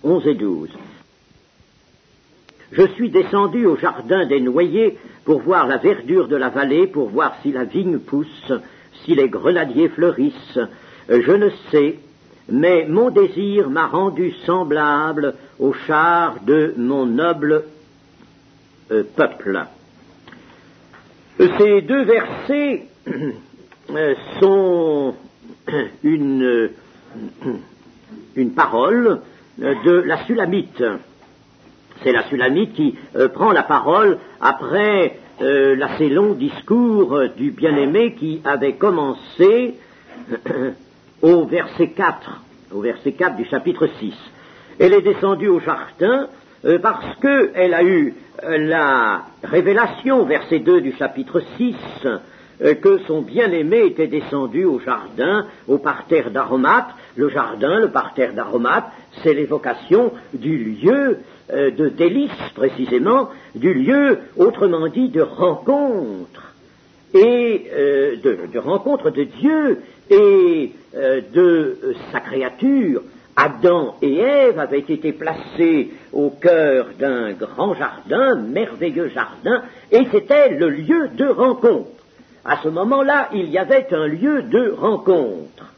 11 et 12. Je suis descendu au jardin des noyers pour voir la verdure de la vallée, pour voir si la vigne pousse, si les grenadiers fleurissent. Je ne sais, mais mon désir m'a rendu semblable au char de mon noble peuple. Ces deux versets sont une parole de la Sulamite. C'est la Sulamite qui prend la parole après l'assez long discours du bien-aimé qui avait commencé au verset 4 du chapitre 6. Elle est descendue au jardin parce qu'elle a eu la révélation, verset 2 du chapitre 6, que son bien-aimé était descendu au jardin, au parterre d'aromates. Le jardin, le parterre d'aromates, c'est l'évocation du lieu de délice, précisément, du lieu, autrement dit, de rencontre, et de rencontre de Dieu et de sa créature. Adam et Ève avaient été placés au cœur d'un grand jardin, merveilleux jardin, et c'était le lieu de rencontre. À ce moment-là, il y avait un lieu de rencontre.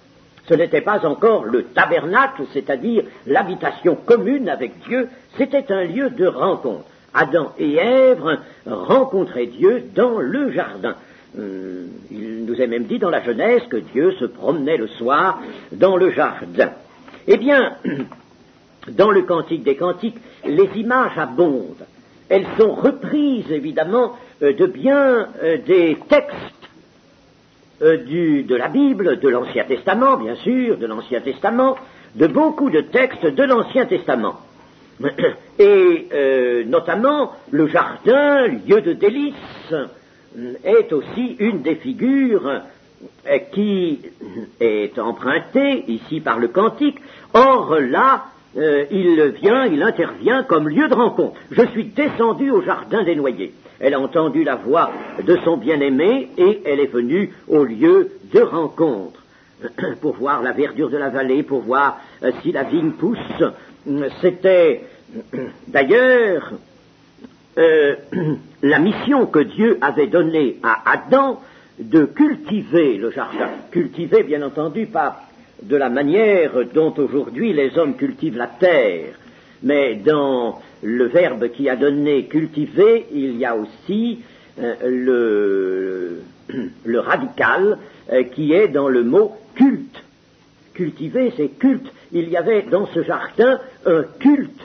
Ce n'était pas encore le tabernacle, c'est-à-dire l'habitation commune avec Dieu, c'était un lieu de rencontre. Adam et Ève rencontraient Dieu dans le jardin. Il nous est même dit dans la Genèse que Dieu se promenait le soir dans le jardin. Eh bien, dans le Cantique des Cantiques, les images abondent. Elles sont reprises, évidemment, de bien des textes de la Bible, de l'Ancien Testament, bien sûr, de l'Ancien Testament, de beaucoup de textes de l'Ancien Testament. Et notamment, le jardin, lieu de délice, est aussi une des figures qui est empruntée ici par le Cantique. Or là, il intervient comme lieu de rencontre. Je suis descendu au jardin des noyers. Elle a entendu la voix de son bien-aimé et elle est venue au lieu de rencontre pour voir la verdure de la vallée, pour voir si la vigne pousse. C'était d'ailleurs la mission que Dieu avait donnée à Adam de cultiver le jardin. Cultiver, bien entendu, pas de la manière dont aujourd'hui les hommes cultivent la terre, mais dans le verbe qui a donné cultiver, il y a aussi le radical qui est dans le mot culte. Cultiver, c'est culte. Il y avait dans ce jardin un culte.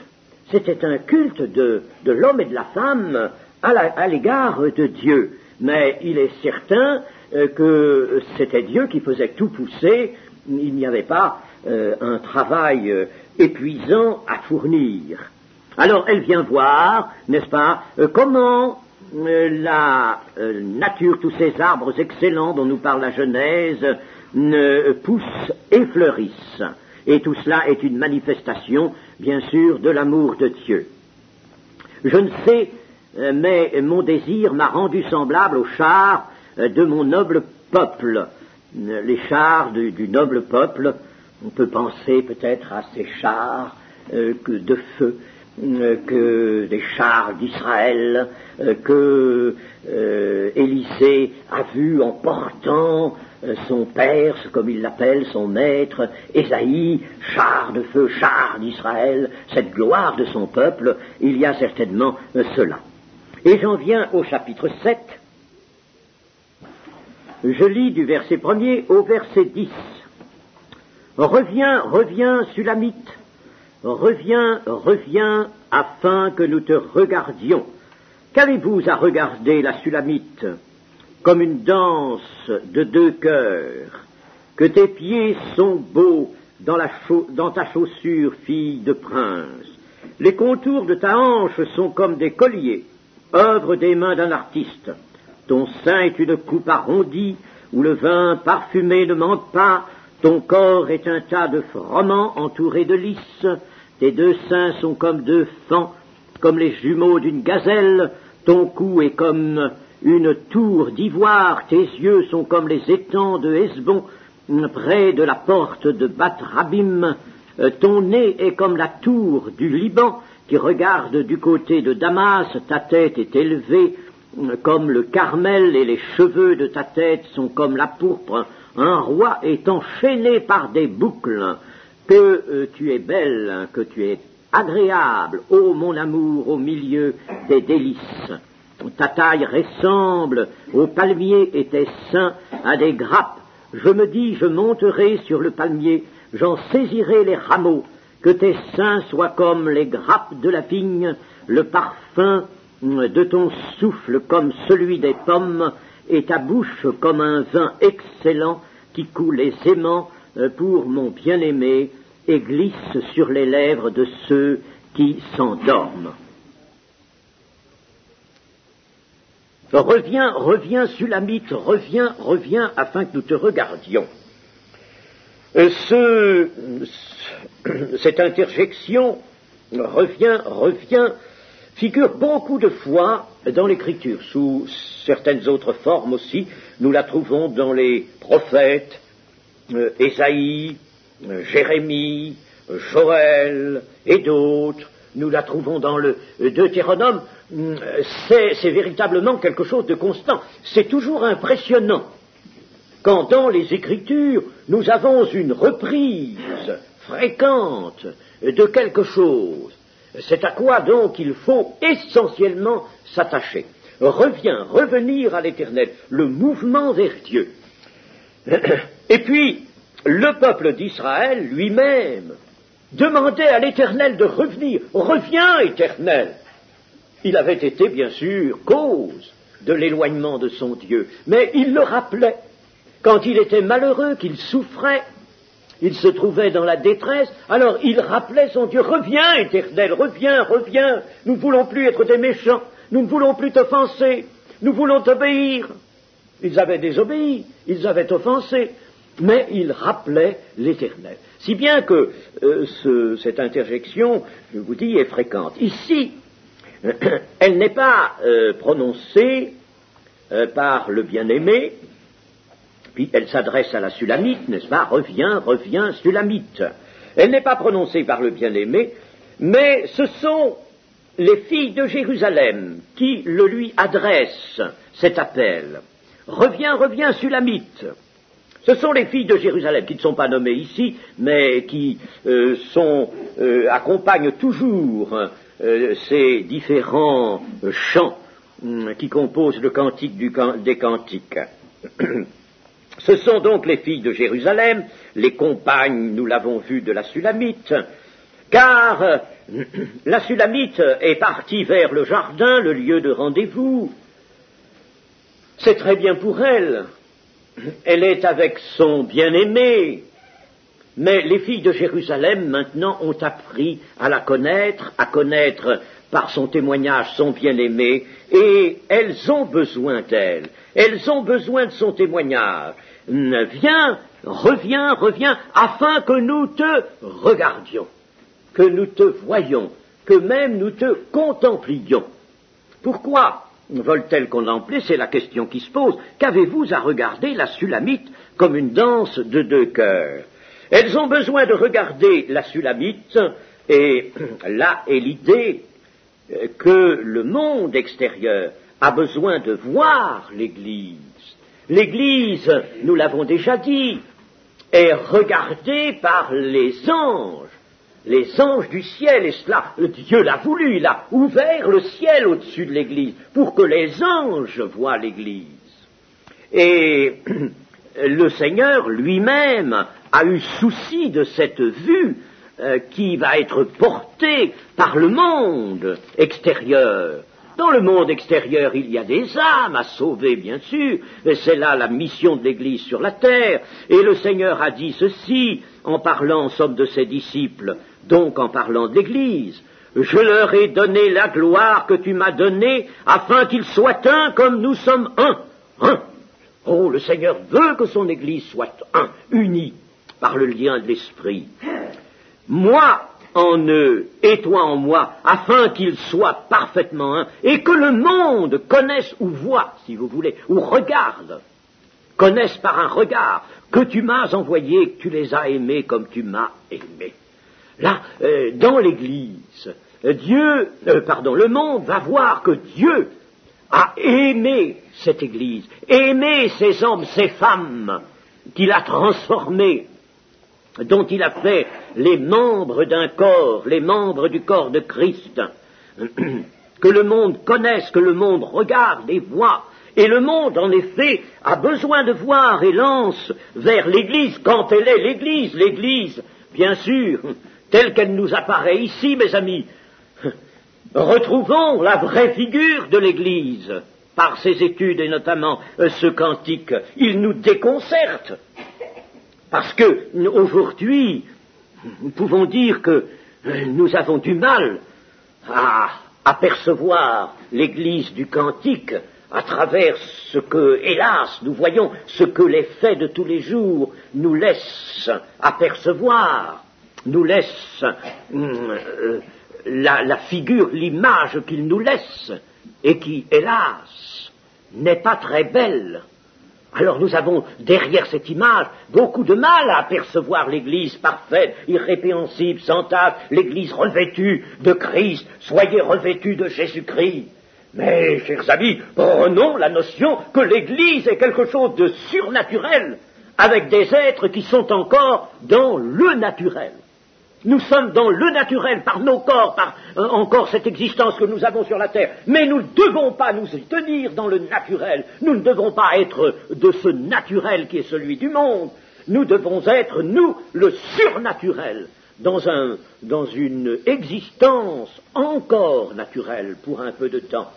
C'était un culte de l'homme et de la femme à l'égard de Dieu. Mais il est certain que c'était Dieu qui faisait tout pousser. Il n'y avait pas un travail épuisant à fournir. Alors elle vient voir, n'est-ce pas, comment la nature, tous ces arbres excellents dont nous parle la Genèse, poussent et fleurissent. Et tout cela est une manifestation, bien sûr, de l'amour de Dieu. Je ne sais, mais mon désir m'a rendu semblable aux chars de mon noble peuple. Les chars du noble peuple, on peut penser peut-être à ces chars de feu, que des chars d'Israël, que Élisée a vu en portant son père, comme il l'appelle, son maître, Ésaïe, char de feu, char d'Israël, cette gloire de son peuple, il y a certainement cela. Et j'en viens au chapitre 7. Je lis du verset 1er au verset 10. Reviens, Sulamite, reviens, afin que nous te regardions. Qu'avez-vous à regarder, la Sulamite, comme une danse de deux cœurs, que tes pieds sont beaux dans ta chaussure, fille de prince. Les contours de ta hanche sont comme des colliers, œuvre des mains d'un artiste. Ton sein est une coupe arrondie, où le vin parfumé ne manque pas. Ton corps est un tas de froment entouré de lys. Tes deux seins sont comme deux fans, comme les jumeaux d'une gazelle. Ton cou est comme une tour d'ivoire. Tes yeux sont comme les étangs de Hesbon, près de la porte de Bath-Rabim. ton nez est comme la tour du Liban qui regarde du côté de Damas, ta tête est élevée comme le Carmel et les cheveux de ta tête sont comme la pourpre. Un roi est enchaîné par des boucles, que tu es belle, que tu es agréable, ô mon amour, au milieu des délices. Ta taille ressemble au palmier et tes seins à des grappes. Je me dis, je monterai sur le palmier, j'en saisirai les rameaux, que tes seins soient comme les grappes de la vigne, le parfum de ton souffle comme celui des pommes, et ta bouche comme un vin excellent qui coule aisément pour mon bien-aimé et glisse sur les lèvres de ceux qui s'endorment. Reviens, Sulamite, reviens, afin que nous te regardions. Cette interjection, reviens, figure beaucoup de fois dans l'Écriture, sous certaines autres formes aussi. Nous la trouvons dans les prophètes, Ésaïe, Jérémie, Joël et d'autres. Nous la trouvons dans le Deutéronome. C'est véritablement quelque chose de constant. C'est toujours impressionnant quand dans les Écritures nous avons une reprise fréquente de quelque chose. C'est à quoi donc il faut essentiellement s'attacher. Revenir à l'Éternel, le mouvement vers Dieu. Et puis, le peuple d'Israël lui-même demandait à l'Éternel de revenir. Reviens, Éternel. Il avait été, bien sûr, cause de l'éloignement de son Dieu, mais il le rappelait. Quand il était malheureux, qu'il souffrait, il se trouvait dans la détresse, alors il rappelait son Dieu. Reviens, Éternel, reviens, nous ne voulons plus être des méchants, nous ne voulons plus t'offenser, nous voulons t'obéir. Ils avaient désobéi, ils avaient offensé, mais ils rappelaient l'Éternel. Si bien que cette interjection, je vous dis, est fréquente. Ici, elle n'est pas prononcée par le bien-aimé, puis elle s'adresse à la Sulamite, n'est-ce pas? Reviens, Sulamite. Elle n'est pas prononcée par le bien-aimé, mais ce sont les filles de Jérusalem qui le lui adressent, cet appel. Reviens, Sulamite. Ce sont les filles de Jérusalem qui ne sont pas nommées ici, mais qui accompagnent toujours ces différents chants qui composent le cantique des cantiques. Ce sont donc les filles de Jérusalem, les compagnes, nous l'avons vu, de la Sulamite, car la Sulamite est partie vers le jardin, le lieu de rendez-vous. C'est très bien pour elle. Elle est avec son bien-aimé. Mais les filles de Jérusalem, maintenant, ont appris à la connaître, par son témoignage son bien-aimé, et elles ont besoin d'elle. Elles ont besoin de son témoignage. Viens, reviens, afin que nous te regardions, que nous te voyions, que même nous te contemplions. Pourquoi veulent-elles contempler? C'est la question qui se pose. Qu'avez-vous à regarder la Sulamite comme une danse de deux cœurs? Elles ont besoin de regarder la Sulamite, et là est l'idée que le monde extérieur a besoin de voir l'Église. L'Église, nous l'avons déjà dit, est regardée par les anges du ciel, et cela, Dieu l'a voulu, il a ouvert le ciel au-dessus de l'Église, pour que les anges voient l'Église. Et le Seigneur lui-même a eu souci de cette vue qui va être portée par le monde extérieur. Dans le monde extérieur, il y a des âmes à sauver, bien sûr, et c'est là la mission de l'Église sur la terre. Et le Seigneur a dit ceci, en parlant en somme de ses disciples, donc en parlant de l'Église. Je leur ai donné la gloire que tu m'as donnée, afin qu'ils soient un comme nous sommes un. Oh, le Seigneur veut que son Église soit un, unie par le lien de l'Esprit. Moi en eux et toi en moi, afin qu'ils soient parfaitement un, et que le monde connaisse ou voie, si vous voulez, ou regarde, connaisse par un regard que tu m'as envoyé, que tu les as aimés comme tu m'as aimé. Là, dans l'Église, le monde va voir que Dieu a aimé cette Église, aimé ces hommes, ces femmes, qu'il a transformés, dont il a fait les membres d'un corps, les membres du corps de Christ, que le monde connaisse, que le monde regarde et voit. Et le monde, en effet, a besoin de voir et lance vers l'Église, quand elle est l'Église, bien sûr, telle qu'elle nous apparaît ici, mes amis. Retrouvons la vraie figure de l'Église par ces études et notamment ce cantique. Il nous déconcerte parce que aujourd'hui, nous pouvons dire que nous avons du mal à apercevoir l'Église du cantique à travers ce que, hélas, nous voyons, ce que les faits de tous les jours nous laissent apercevoir, nous laissent la figure, l'image qu'ils nous laissent, et qui, hélas, n'est pas très belle. Alors nous avons, derrière cette image, beaucoup de mal à apercevoir l'Église parfaite, irrépréhensible, sans tache, l'Église revêtue de Christ, soyez revêtus de Jésus-Christ. Mais, chers amis, prenons la notion que l'Église est quelque chose de surnaturel, avec des êtres qui sont encore dans le naturel. Nous sommes dans le naturel, par nos corps, par encore cette existence que nous avons sur la terre. Mais nous ne devons pas nous y tenir dans le naturel. Nous ne devons pas être de ce naturel qui est celui du monde. Nous devons être, nous, le surnaturel, dans une existence encore naturelle pour un peu de temps.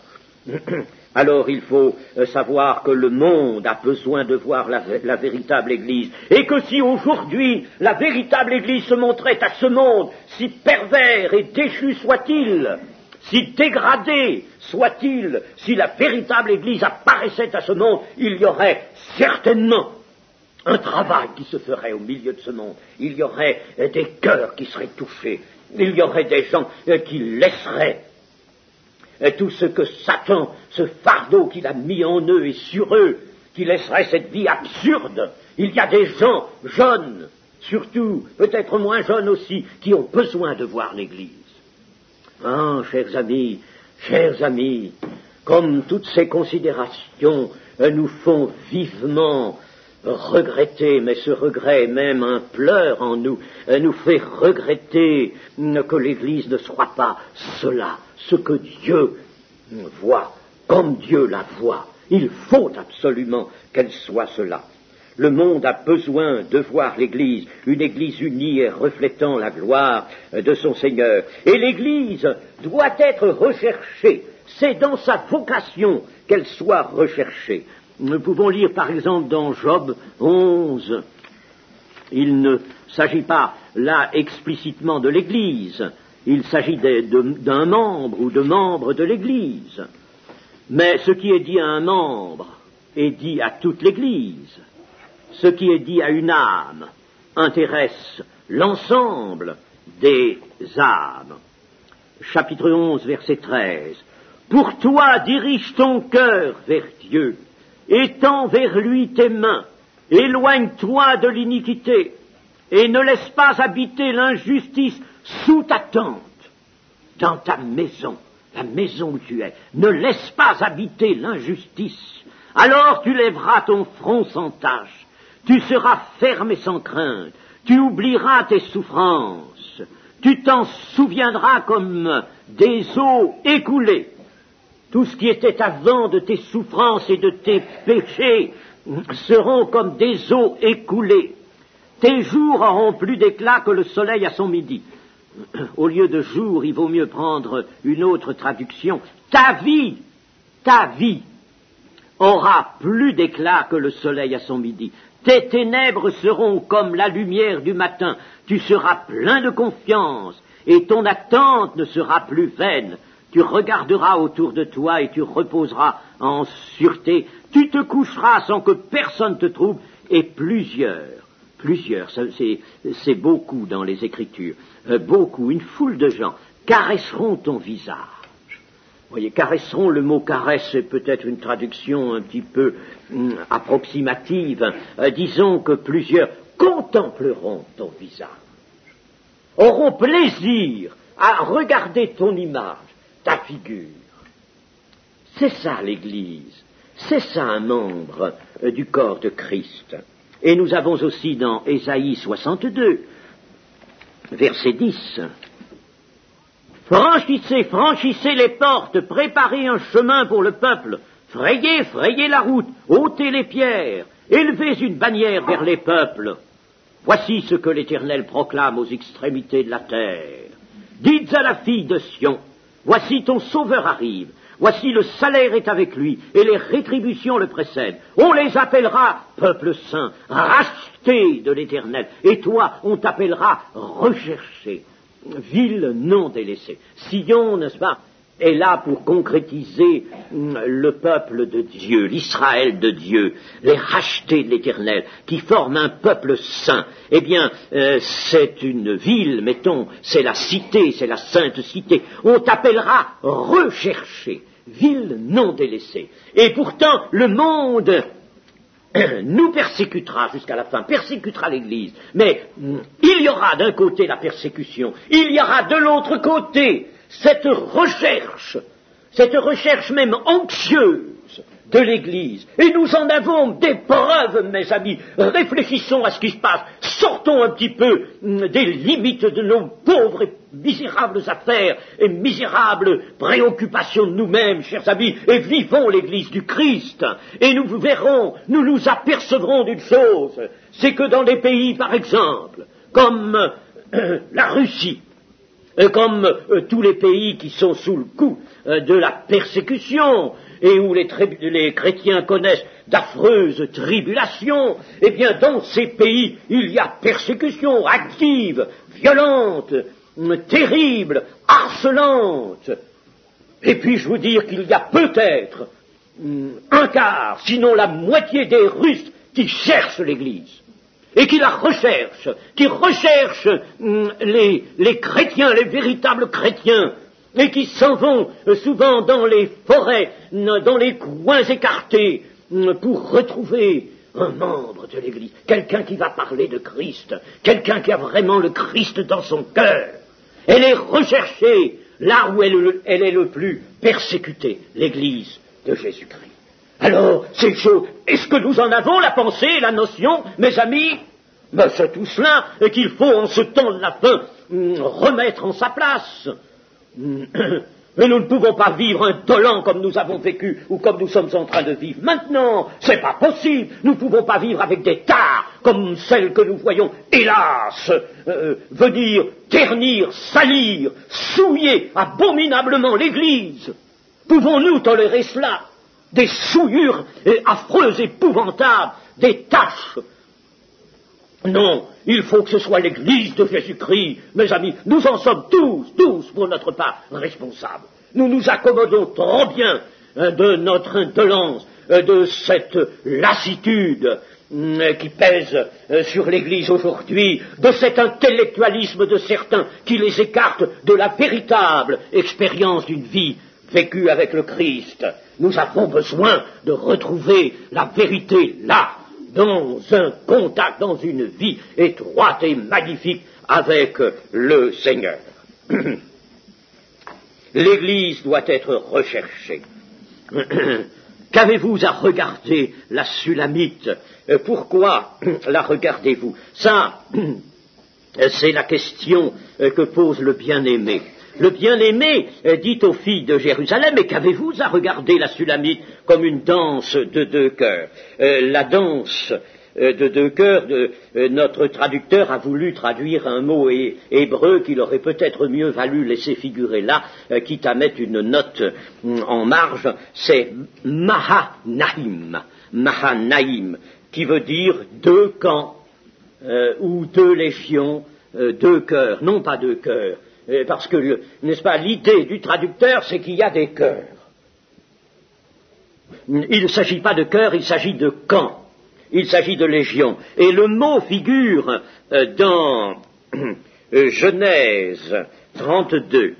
Alors il faut savoir que le monde a besoin de voir la véritable Église, et que si aujourd'hui la véritable Église se montrait à ce monde, si pervers et déchu soit-il, si dégradé soit-il, si la véritable Église apparaissait à ce monde, il y aurait certainement un travail qui se ferait au milieu de ce monde. Il y aurait des cœurs qui seraient touchés, il y aurait des gens qui laisseraient tout ce que Satan, ce fardeau qu'il a mis en eux et sur eux, qui laisserait cette vie absurde. Il y a des gens jeunes, surtout, peut-être moins jeunes aussi, qui ont besoin de voir l'Église. Ah, chers amis, comme toutes ces considérations nous font vivement regretter, mais ce regret, même un pleur en nous, nous fait regretter que l'Église ne soit pas cela, ce que Dieu voit, comme Dieu la voit. Il faut absolument qu'elle soit cela. Le monde a besoin de voir l'Église, une Église unie et reflétant la gloire de son Seigneur. Et l'Église doit être recherchée. C'est dans sa vocation qu'elle soit recherchée. Nous pouvons lire par exemple dans Job 11, il ne s'agit pas là explicitement de l'Église, il s'agit d'un membre ou de membres de l'Église. Mais ce qui est dit à un membre est dit à toute l'Église. Ce qui est dit à une âme intéresse l'ensemble des âmes. Chapitre 11, verset 13. Pour toi, dirige ton cœur vers Dieu. Étends vers lui tes mains, éloigne-toi de l'iniquité, et ne laisse pas habiter l'injustice sous ta tente, dans ta maison, la maison où tu es. Ne laisse pas habiter l'injustice. Alors tu lèveras ton front sans tache, tu seras ferme et sans crainte, tu oublieras tes souffrances, tu t'en souviendras comme des eaux écoulées. Tout ce qui était avant de tes souffrances et de tes péchés seront comme des eaux écoulées. Tes jours auront plus d'éclat que le soleil à son midi. Au lieu de jour, il vaut mieux prendre une autre traduction. Ta vie aura plus d'éclat que le soleil à son midi. Tes ténèbres seront comme la lumière du matin. Tu seras plein de confiance et ton attente ne sera plus vaine. Tu regarderas autour de toi et tu reposeras en sûreté. Tu te coucheras sans que personne te trouble. Et plusieurs, c'est beaucoup dans les Écritures, beaucoup, une foule de gens, caresseront ton visage. Vous voyez, caresseront, le mot caresse, c'est peut-être une traduction un petit peu approximative. Disons que plusieurs contempleront ton visage. auront plaisir à regarder ton image, ta figure. C'est ça l'Église, c'est ça un membre du corps de Christ. Et nous avons aussi dans Ésaïe 62, verset 10, « Franchissez, franchissez les portes, préparez un chemin pour le peuple, frayez, frayez la route, ôtez les pierres, élevez une bannière vers les peuples. Voici ce que l'Éternel proclame aux extrémités de la terre. Dites à la fille de Sion, voici ton sauveur arrive. Voici le salaire est avec lui, et les rétributions le précèdent. On les appellera peuple saint, racheté de l'Éternel. Et toi, on t'appellera recherché, ville non délaissée. Sion, n'est-ce pas, est là pour concrétiser le peuple de Dieu, l'Israël de Dieu, les rachetés de l'Éternel, qui forment un peuple saint. Eh bien, c'est une ville, mettons, c'est la cité, c'est la sainte cité. On t'appellera recherché, ville non délaissée. Et pourtant, le monde nous persécutera jusqu'à la fin, persécutera l'Église. Mais il y aura d'un côté la persécution, il y aura de l'autre côté cette recherche même anxieuse de l'Église. Et nous en avons des preuves, mes amis. Réfléchissons à ce qui se passe. Sortons un petit peu des limites de nos pauvres et misérables affaires et misérables préoccupations de nous-mêmes, chers amis, et vivons l'Église du Christ. Et nous verrons, nous nous apercevrons d'une chose, c'est que dans des pays, par exemple, comme la Russie, comme tous les pays qui sont sous le coup de la persécution et où les chrétiens connaissent d'affreuses tribulations, eh bien dans ces pays il y a persécution active, violente, terrible, harcelante. Et puis-je vous dire qu'il y a peut-être un quart, sinon la moitié des Russes qui cherchent l'Église et qui la recherchent, qui recherchent les chrétiens, les véritables chrétiens, et qui s'en vont souvent dans les forêts, dans les coins écartés, pour retrouver un membre de l'Église, quelqu'un qui va parler de Christ, quelqu'un qui a vraiment le Christ dans son cœur. Elle est recherchée là où elle est le plus persécutée, l'Église de Jésus-Christ. Alors, ces choses, est-ce que nous en avons la pensée, la notion, mes amis? Ben, c'est tout cela qu'il faut, en ce temps de la fin, remettre en sa place. Mais nous ne pouvons pas vivre indolents comme nous avons vécu ou comme nous sommes en train de vivre maintenant. C'est pas possible. Nous ne pouvons pas vivre avec des tares comme celles que nous voyons, hélas, venir ternir, salir, souiller abominablement l'Église. Pouvons-nous tolérer cela? Des souillures affreuses, épouvantables, des taches. Non, il faut que ce soit l'Église de Jésus-Christ, mes amis. Nous en sommes tous, pour notre part, responsables. Nous nous accommodons trop bien de notre indolence, de cette lassitude qui pèse sur l'Église aujourd'hui, de cet intellectualisme de certains qui les écartent de la véritable expérience d'une vie vécue avec le Christ. Nous avons besoin de retrouver la vérité là, dans un contact, dans une vie étroite et magnifique avec le Seigneur. L'Église doit être recherchée. Qu'avez-vous à regarder la Sulamite? Pourquoi la regardez-vous? Ça, c'est la question que pose le bien-aimé. Le bien-aimé dit aux filles de Jérusalem, mais qu'avez-vous à regarder la Sulamite comme une danse de deux cœurs? La danse de deux cœurs, notre traducteur a voulu traduire un mot hébreu qu'il aurait peut-être mieux valu laisser figurer là, quitte à mettre une note en marge, c'est Mahanaïm, qui veut dire deux camps, ou deux légions, deux cœurs, non pas deux cœurs. Parce que, n'est-ce pas, l'idée du traducteur, c'est qu'il y a des cœurs. Il ne s'agit pas de cœurs, il s'agit de camps. Il s'agit de légions. Et le mot figure dans Genèse 32.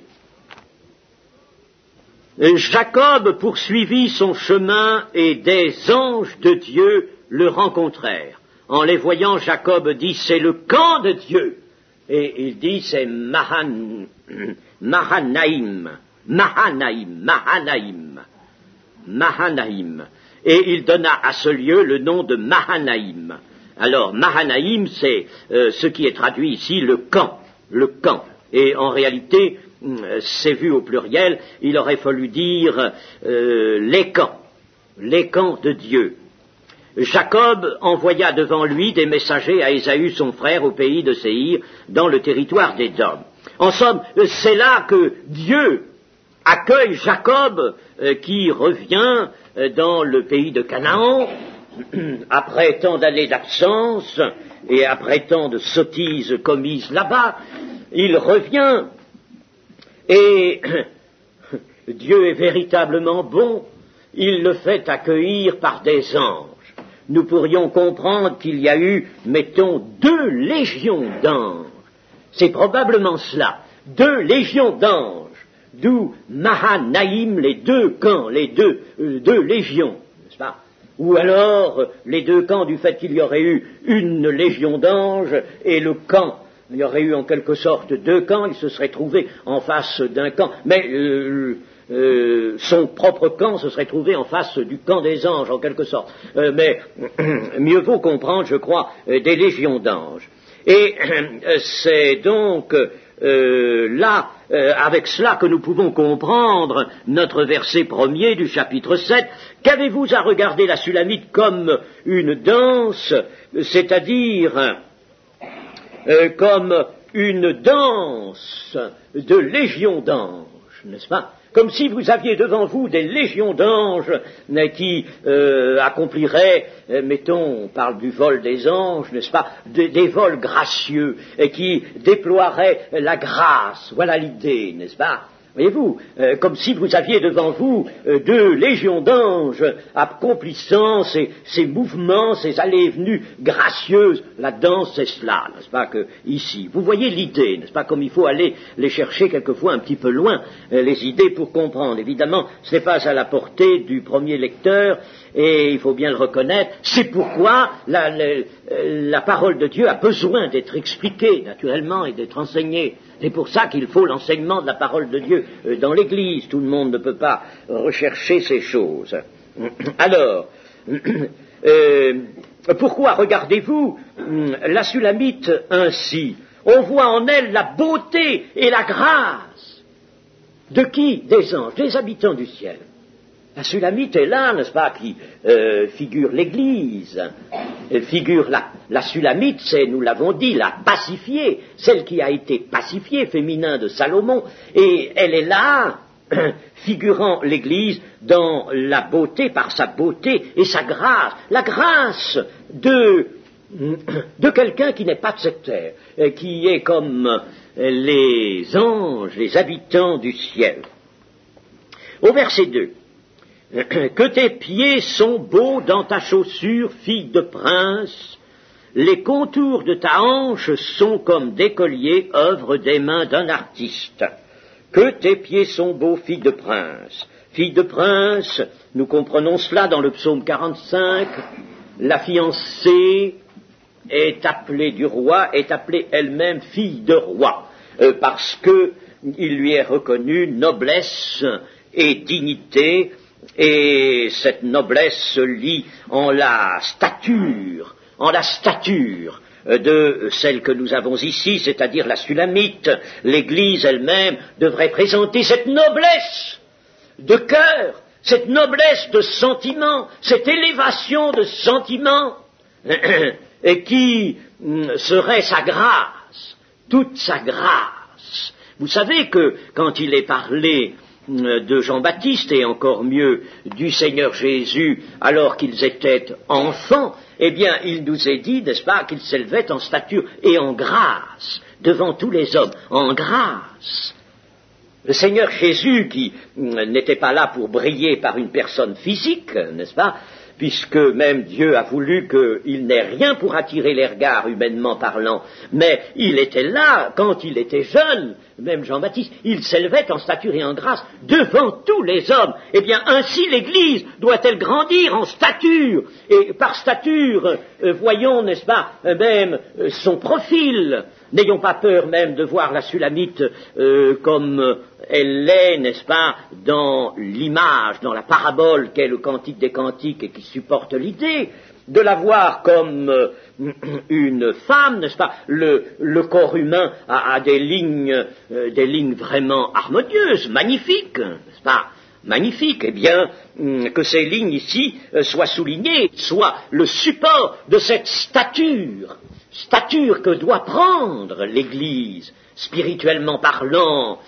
Jacob poursuivit son chemin et des anges de Dieu le rencontrèrent. En les voyant, Jacob dit, c'est le camp de Dieu. et il dit c'est Mahanaïm. Et il donna à ce lieu le nom de Mahanaïm. Alors, Mahanaïm, c'est ce qui est traduit ici, le camp. Et en réalité, c'est vu au pluriel, il aurait fallu dire les camps de Dieu. Jacob envoya devant lui des messagers à Ésaü son frère au pays de Séhir, dans le territoire d'Édom. En somme, c'est là que Dieu accueille Jacob qui revient dans le pays de Canaan, après tant d'années d'absence et après tant de sottises commises là-bas, il revient et Dieu est véritablement bon, il le fait accueillir par des anges. Nous pourrions comprendre qu'il y a eu, mettons, 2 légions d'anges. C'est probablement cela, 2 légions d'anges, d'où Mahanaïm, les 2 camps, les deux légions, n'est-ce pas? Ou alors les 2 camps du fait qu'il y aurait eu une légion d'anges et le camp, il y aurait eu en quelque sorte 2 camps, il se serait trouvé en face d'un camp, mais son propre camp se serait trouvé en face du camp des anges en quelque sorte. Mais mieux vaut comprendre, je crois, des légions d'anges. Et c'est donc là, avec cela que nous pouvons comprendre notre verset 1er du chapitre 7. Qu'avez-vous à regarder la Sulamite comme une danse, c'est-à-dire comme une danse de légions d'anges, n'est-ce pas? Comme si vous aviez devant vous des légions d'anges qui accompliraient, mettons, on parle du vol des anges, n'est-ce pas, des vols gracieux, et qui déploieraient la grâce, voilà l'idée, n'est-ce pas? Voyez-vous, comme si vous aviez devant vous 2 légions d'anges accomplissant ces mouvements, ces allées et venues gracieuses. La danse, c'est cela, n'est-ce pas, que ici. Vous voyez l'idée, n'est-ce pas, comme il faut aller les chercher quelquefois un petit peu loin, les idées pour comprendre. Évidemment, ce n'est pas à la portée du premier lecteur, et il faut bien le reconnaître. C'est pourquoi la parole de Dieu a besoin d'être expliquée, naturellement, et d'être enseignée. C'est pour ça qu'il faut l'enseignement de la parole de Dieu dans l'Église. Tout le monde ne peut pas rechercher ces choses. Alors, pourquoi regardez-vous la Sulamite ainsi? On voit en elle la beauté et la grâce. De qui? Des anges, des habitants du ciel. La Sulamite est là, n'est-ce pas, qui figure l'Église. Elle figure la Sulamite, c'est, nous l'avons dit, la pacifiée, celle qui a été pacifiée, féminin de Salomon, et elle est là, figurant l'Église dans la beauté, par sa beauté et sa grâce, la grâce de quelqu'un qui n'est pas de cette terre, qui est comme les anges, les habitants du ciel. Au verset 2. Que tes pieds sont beaux dans ta chaussure, fille de prince, les contours de ta hanche sont comme des colliers, œuvre des mains d'un artiste. Que tes pieds sont beaux, fille de prince. Fille de prince, nous comprenons cela dans le psaume 45, la fiancée est appelée du roi, est appelée elle-même fille de roi, parce que il lui est reconnu noblesse et dignité. Et cette noblesse se lie en la stature de celle que nous avons ici, c'est-à-dire la Sulamite. L'Église elle-même devrait présenter cette noblesse de cœur, cette noblesse de sentiment, cette élévation de sentiment, et qui serait sa grâce, toute sa grâce. Vous savez que quand il est parlé de Jean-Baptiste et encore mieux du Seigneur Jésus alors qu'ils étaient enfants, eh bien il nous est dit, n'est-ce pas, qu'ils s'élevaient en stature et en grâce devant tous les hommes, en grâce. Le Seigneur Jésus qui n'était pas là pour briller par une personne physique, n'est-ce pas, puisque même Dieu a voulu qu'il n'ait rien pour attirer les regards humainement parlant, mais il était là quand il était jeune, même Jean-Baptiste, il s'élevait en stature et en grâce devant tous les hommes. Eh bien, ainsi l'Église doit-elle grandir en stature, et par stature, voyons, n'est-ce pas, même son profil. N'ayons pas peur même de voir la Sulamite comme elle l'est, n'est-ce pas, dans l'image, dans la parabole qu'est le Cantique des Cantiques et qui supporte l'idée, de la voir comme une femme, n'est-ce pas. Le corps humain a des lignes vraiment harmonieuses, magnifiques, n'est-ce pas, magnifiques. Eh bien, que ces lignes ici soient soulignées, soient le support de cette stature que doit prendre l'Église, spirituellement parlant,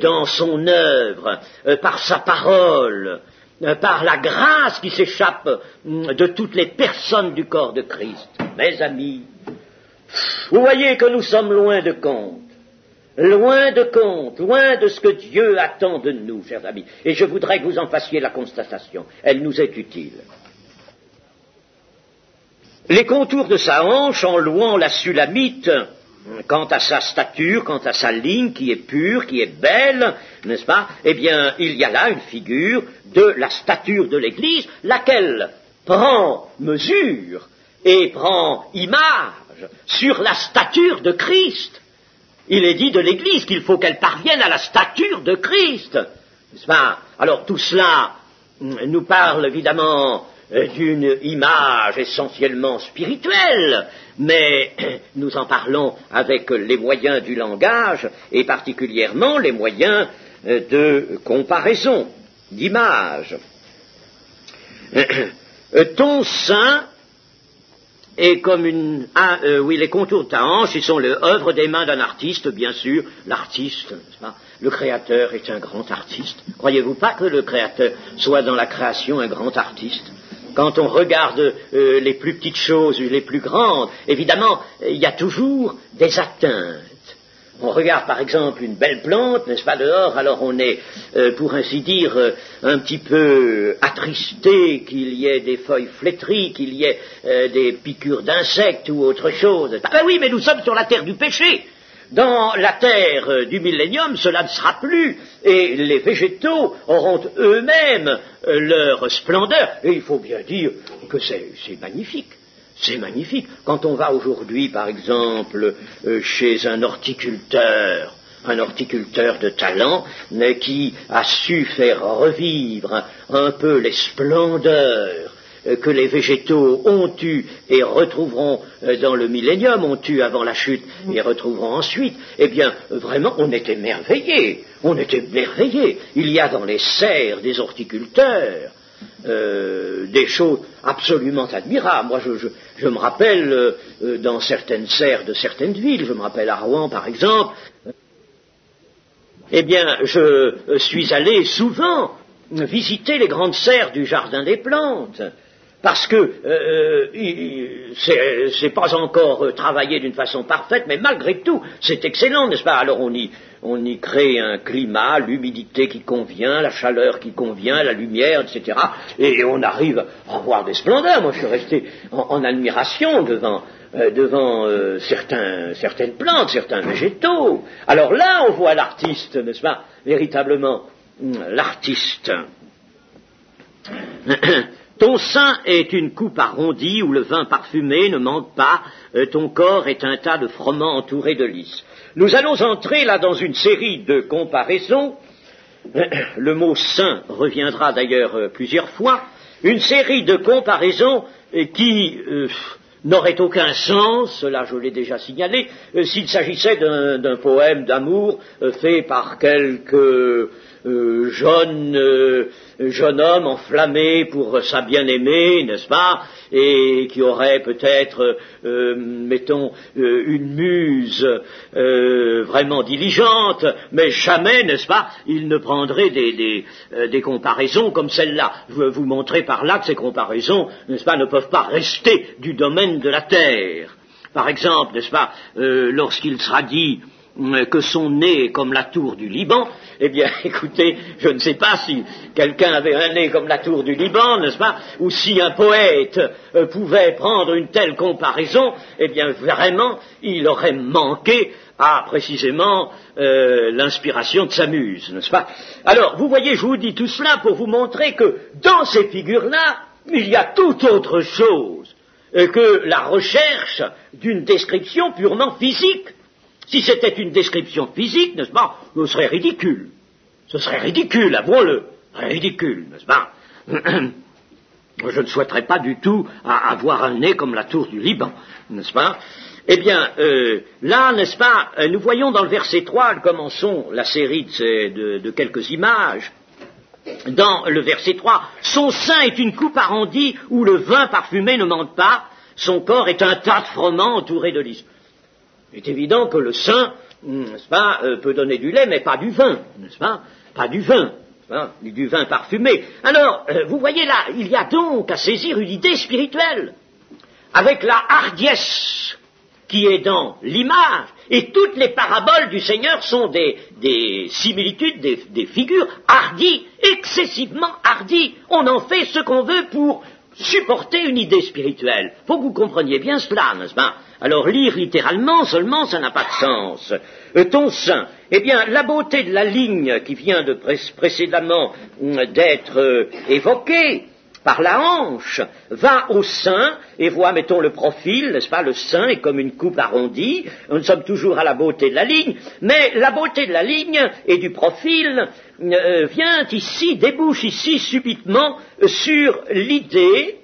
dans son œuvre, par sa parole, par la grâce qui s'échappe de toutes les personnes du corps de Christ. Mes amis, vous voyez que nous sommes loin de compte, loin de ce que Dieu attend de nous, chers amis. Et je voudrais que vous en fassiez la constatation. Elle nous est utile. Les contours de sa hanche, en louant la Sulamite, quant à sa stature, quant à sa ligne qui est pure, qui est belle, n'est-ce pas? Eh bien, il y a là une figure de la stature de l'Église, laquelle prend mesure et prend image sur la stature de Christ. Il est dit de l'Église qu'il faut qu'elle parvienne à la stature de Christ, n'est-ce pas? Alors tout cela nous parle évidemment d'une image essentiellement spirituelle, mais nous en parlons avec les moyens du langage et particulièrement les moyens de comparaison, d'image. Ton sein est comme les contours de ta hanche, ils sont l'œuvre des mains d'un artiste, bien sûr. L'artiste, n'est-ce pas? Le créateur est un grand artiste. Croyez-vous pas que le créateur soit dans la création un grand artiste? Quand on regarde les plus petites choses, les plus grandes, évidemment, il y a toujours des atteintes. On regarde par exemple une belle plante, n'est-ce pas, dehors, alors on est, pour ainsi dire, un petit peu attristé qu'il y ait des feuilles flétries, qu'il y ait des piqûres d'insectes ou autre chose. Ah ben oui, mais nous sommes sur la terre du péché. Dans la terre du millénium, cela ne sera plus, et les végétaux auront eux-mêmes leur splendeur, et il faut bien dire que c'est magnifique. C'est magnifique. Quand on va aujourd'hui, par exemple, chez un horticulteur de talent, qui a su faire revivre un peu les splendeurs que les végétaux ont eu et retrouveront dans le millénium, ont eu avant la chute et retrouveront ensuite, eh bien, vraiment, on est émerveillé. Il y a dans les serres des horticulteurs des choses absolument admirables. Moi, je me rappelle dans certaines serres de certaines villes, je me rappelle à Rouen, par exemple, eh bien, je suis allé souvent visiter les grandes serres du Jardin des Plantes, parce que c'est pas encore travaillé d'une façon parfaite, mais malgré tout, c'est excellent, n'est-ce pas? Alors on y crée un climat, l'humidité qui convient, la chaleur qui convient, la lumière, etc. Et on arrive à voir des splendeurs. Moi, je suis resté en admiration devant certaines plantes, certains végétaux. Alors là, on voit l'artiste, n'est-ce pas? Véritablement, l'artiste. Ton sein est une coupe arrondie où le vin parfumé ne manque pas, ton corps est un tas de froment entouré de lys. Nous allons entrer là dans une série de comparaisons, le mot sein reviendra d'ailleurs plusieurs fois, une série de comparaisons qui n'aurait aucun sens, cela je l'ai déjà signalé, s'il s'agissait d'un poème d'amour fait par quelques jeune homme enflammé pour sa bien-aimée, n'est-ce pas, et qui aurait peut-être, mettons, une muse vraiment diligente, mais jamais, n'est-ce pas, il ne prendrait des comparaisons comme celle-là. Je veux vous montrer par là que ces comparaisons, n'est-ce pas, ne peuvent pas rester du domaine de la terre. Par exemple, n'est-ce pas, lorsqu'il sera dit que son nez est comme la tour du Liban, eh bien, écoutez, je ne sais pas si quelqu'un avait un nez comme la tour du Liban, n'est-ce pas, ou si un poète pouvait prendre une telle comparaison, eh bien, vraiment, il aurait manqué à, précisément, l'inspiration de sa muse, n'est-ce pas? Alors, vous voyez, je vous dis tout cela pour vous montrer que, dans ces figures-là, il y a tout autre chose que la recherche d'une description purement physique. Si c'était une description physique, n'est-ce pas, ce serait ridicule. Ce serait ridicule, avouons-le. Ridicule, n'est-ce pas? Je ne souhaiterais pas du tout avoir un nez comme la tour du Liban, n'est-ce pas? Eh bien, là, n'est-ce pas, nous voyons dans le verset 3, commençons la série de quelques images. Dans le verset 3, son sein est une coupe arrondie où le vin parfumé ne manque pas, son corps est un tas de froment entouré de lys. Il est évident que le sein, n'est-ce pas, peut donner du lait, mais pas du vin, n'est-ce pas? Pas du vin, hein, ni du vin parfumé. Alors, vous voyez là, il y a donc à saisir une idée spirituelle, avec la hardiesse qui est dans l'image, et toutes les paraboles du Seigneur sont des similitudes, des figures hardies, excessivement hardies. On en fait ce qu'on veut pour supporter une idée spirituelle. Faut que vous compreniez bien cela, n'est-ce pas? Alors lire littéralement seulement, ça n'a pas de sens. Ton sein, eh bien, la beauté de la ligne qui vient de précédemment d'être évoquée par la hanche, va au sein et voit, mettons, le profil, n'est-ce pas, le sein est comme une coupe arrondie, nous sommes toujours à la beauté de la ligne, mais la beauté de la ligne et du profil vient ici, débouche ici subitement sur l'idée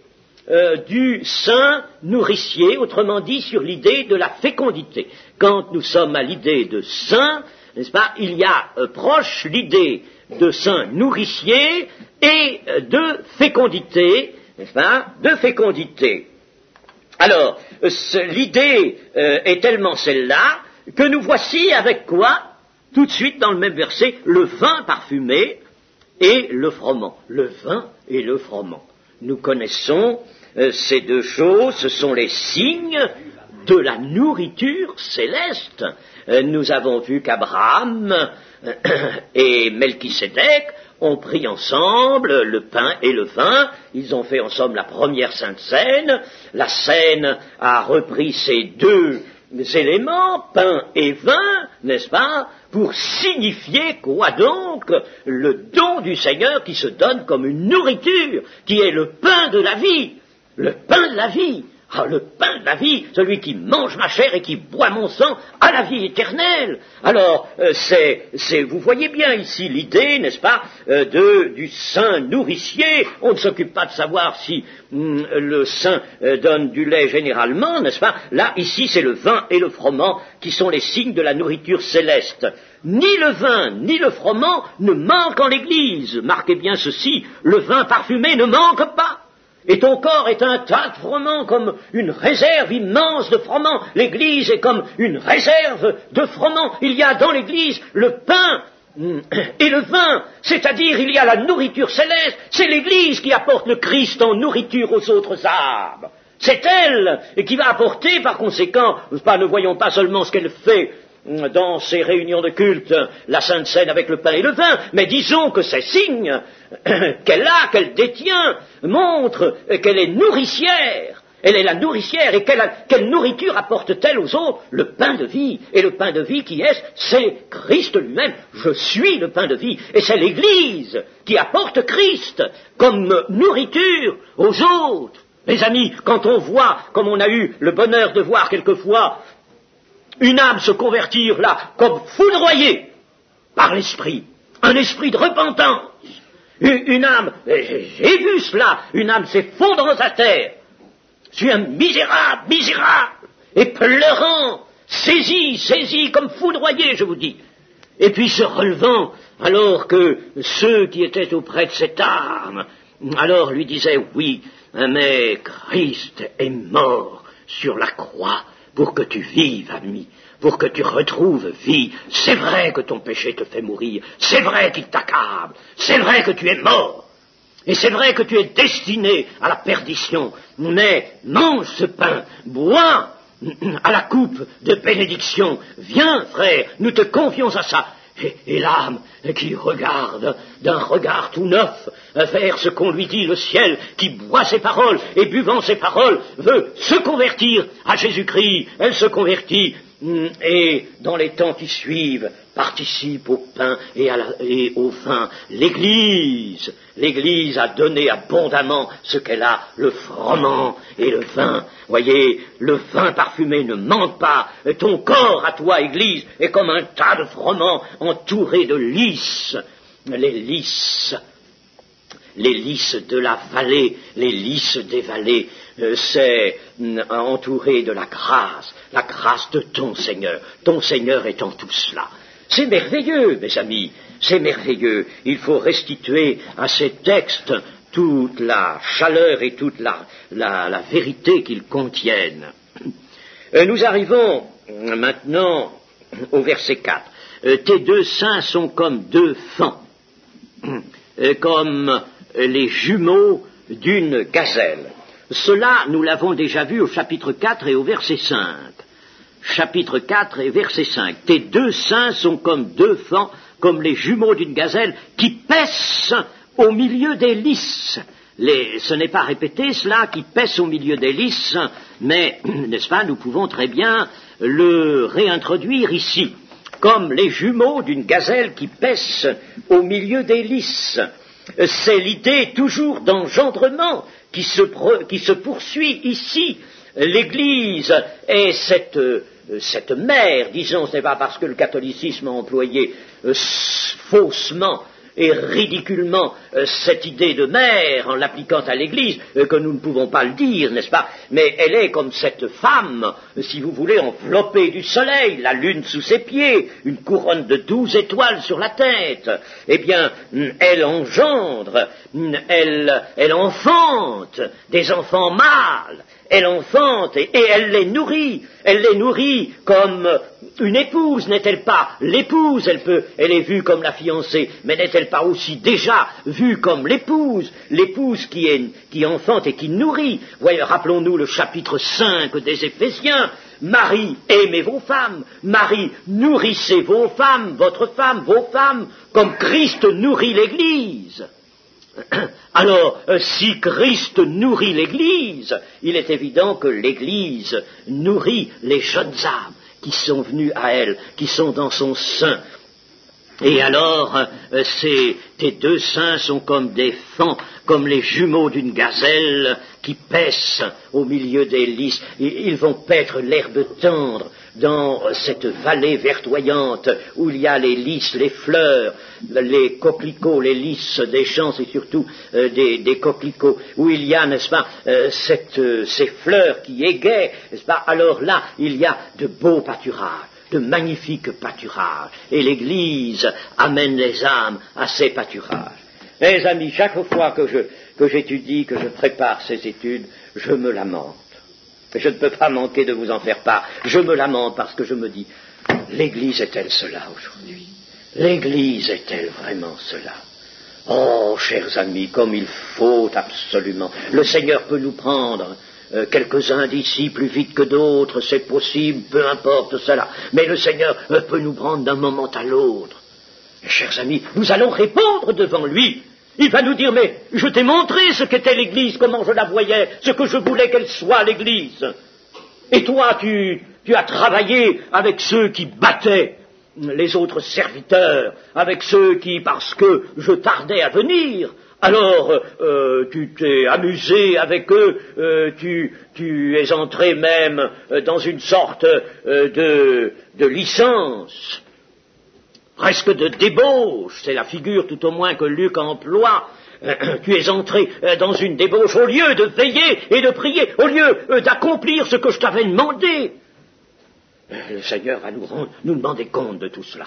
du sein nourricier, autrement dit sur l'idée de la fécondité. Quand nous sommes à l'idée de sein, n'est-ce pas, il y a proche l'idée de sein nourricier et de fécondité, n'est-ce pas, de fécondité. Alors, l'idée est tellement celle-là que nous voici avec quoi, tout de suite dans le même verset, le vin parfumé et le froment. Le vin et le froment. Nous connaissons ces deux choses, ce sont les signes de la nourriture céleste. Nous avons vu qu'Abraham et Melchisédek ont pris ensemble le pain et le vin, ils ont fait ensemble la première Sainte Seine, la Seine a repris ces deux éléments, pain et vin, n'est-ce pas, pour signifier quoi donc? Le don du Seigneur qui se donne comme une nourriture, qui est le pain de la vie, le pain de la vie. Ah, le pain de la vie, celui qui mange ma chair et qui boit mon sang, a la vie éternelle. Alors, vous voyez bien ici l'idée, n'est-ce pas, du sein nourricier. On ne s'occupe pas de savoir si le sein donne du lait généralement, n'est-ce pas. Là, ici, c'est le vin et le froment qui sont les signes de la nourriture céleste. Ni le vin, ni le froment ne manquent en l'Église. Marquez bien ceci, le vin parfumé ne manque pas. Et ton corps est un tas de froment, comme une réserve immense de froment. L'Église est comme une réserve de froment. Il y a dans l'Église le pain et le vin, c'est-à-dire il y a la nourriture céleste. C'est l'Église qui apporte le Christ en nourriture aux autres âmes. C'est elle qui va apporter, par conséquent, ne voyons pas seulement ce qu'elle fait dans ces réunions de culte, la Sainte Seine avec le pain et le vin, mais disons que ces signes qu'elle a, qu'elle détient, montrent qu'elle est nourricière. Elle est la nourricière, et quelle nourriture apporte-t-elle aux autres? Le pain de vie. Et le pain de vie qui est, c'est Christ lui-même. Je suis le pain de vie. Et c'est l'Église qui apporte Christ comme nourriture aux autres. Mes amis, quand on voit, comme on a eu le bonheur de voir quelquefois, une âme se convertir là, comme foudroyée par l'esprit, un esprit de repentance, une âme, j'ai vu cela, une âme s'effondre à terre, je suis un misérable, et pleurant, saisi, comme foudroyé, je vous dis, et puis se relevant, alors que ceux qui étaient auprès de cette âme, alors lui disaient, oui, mais Christ est mort sur la croix, pour que tu vives, ami, pour que tu retrouves vie. C'est vrai que ton péché te fait mourir, c'est vrai qu'il t'accable, c'est vrai que tu es mort, et c'est vrai que tu es destiné à la perdition, mais mange ce pain, bois à la coupe de bénédiction. Viens, frère, nous te confions à ça. Et l'âme qui regarde d'un regard tout neuf vers ce qu'on lui dit, le ciel, qui boit ses paroles et buvant ses paroles veut se convertir à Jésus-Christ, elle se convertit et dans les temps qui suivent participe au pain et au vin. L'Église a donné abondamment ce qu'elle a, le froment et le vin. Voyez, le vin parfumé ne manque pas. Ton corps à toi, Église, est comme un tas de froment entouré de lys. Les lys de la vallée, les lys des vallées, c'est entouré de la grâce de ton Seigneur. Ton Seigneur est en tout cela. C'est merveilleux, mes amis, c'est merveilleux. Il faut restituer à ces textes toute la chaleur et toute la vérité qu'ils contiennent. Nous arrivons maintenant au verset 4. Tes deux seins sont comme deux faons, comme les jumeaux d'une gazelle. Cela, nous l'avons déjà vu au chapitre 4 et au verset 5. Chapitre 4 et verset 5. Tes deux seins sont comme deux faons, comme les jumeaux d'une gazelle, qui paissent au milieu des lys. Ce n'est pas répété cela, qui paissent au milieu des lys, mais, n'est-ce pas, nous pouvons très bien le réintroduire ici, comme les jumeaux d'une gazelle qui paissent au milieu des lys. C'est l'idée toujours d'engendrement qui se poursuit ici. L'Église est cette mère, disons, ce n'est pas parce que le catholicisme a employé faussement et ridiculement cette idée de mère en l'appliquant à l'Église que nous ne pouvons pas le dire, n'est-ce pas? Mais elle est comme cette femme, si vous voulez, enveloppée du soleil, la lune sous ses pieds, une couronne de 12 étoiles sur la tête. Eh bien, elle engendre, elle enfante des enfants mâles. Elle enfante et elle les nourrit comme une épouse, n'est-elle pas? L'épouse, elle est vue comme la fiancée, mais n'est-elle pas aussi déjà vue comme l'épouse qui enfante et qui nourrit? Voyez, rappelons-nous le chapitre 5 des Éphésiens. Marie, aimez vos femmes. Marie, nourrissez vos femmes, votre femme, vos femmes, comme Christ nourrit l'Église. Alors, si Christ nourrit l'Église, il est évident que l'Église nourrit les jeunes âmes qui sont venues à elle, qui sont dans son sein. Et alors, tes deux seins sont comme des faons, comme les jumeaux d'une gazelle qui paissent au milieu des lys. Ils vont paître l'herbe tendre dans cette vallée verdoyante où il y a les lys, les fleurs, les coquelicots, les lys des champs, et surtout des coquelicots, où il y a, n'est-ce pas, ces fleurs qui égaient, n'est-ce pas? Alors là, il y a de beaux pâturages, de magnifiques pâturages, et l'Église amène les âmes à ces pâturages. Mes amis, chaque fois que j'étudie, que je prépare ces études, je me lamente. Je ne peux pas manquer de vous en faire part. Je me lamente parce que je me dis, l'Église est-elle cela aujourd'hui? L'Église est-elle vraiment cela? Oh, chers amis, comme il faut absolument. Le Seigneur peut nous prendre quelques-uns d'ici plus vite que d'autres, c'est possible, peu importe cela. Mais le Seigneur peut nous prendre d'un moment à l'autre. Et, chers amis, nous allons répondre devant lui. Il va nous dire, mais je t'ai montré ce qu'était l'Église, comment je la voyais, ce que je voulais qu'elle soit, l'Église. Et toi, tu as travaillé avec ceux qui battaient les autres serviteurs, avec ceux qui, parce que je tardais à venir, alors tu t'es amusé avec eux, tu es entré même dans une sorte de licence, presque de débauche, c'est la figure tout au moins que Luc emploie. Tu es entré dans une débauche au lieu de veiller et de prier, au lieu d'accomplir ce que je t'avais demandé. Le Seigneur va nous demander compte de tout cela.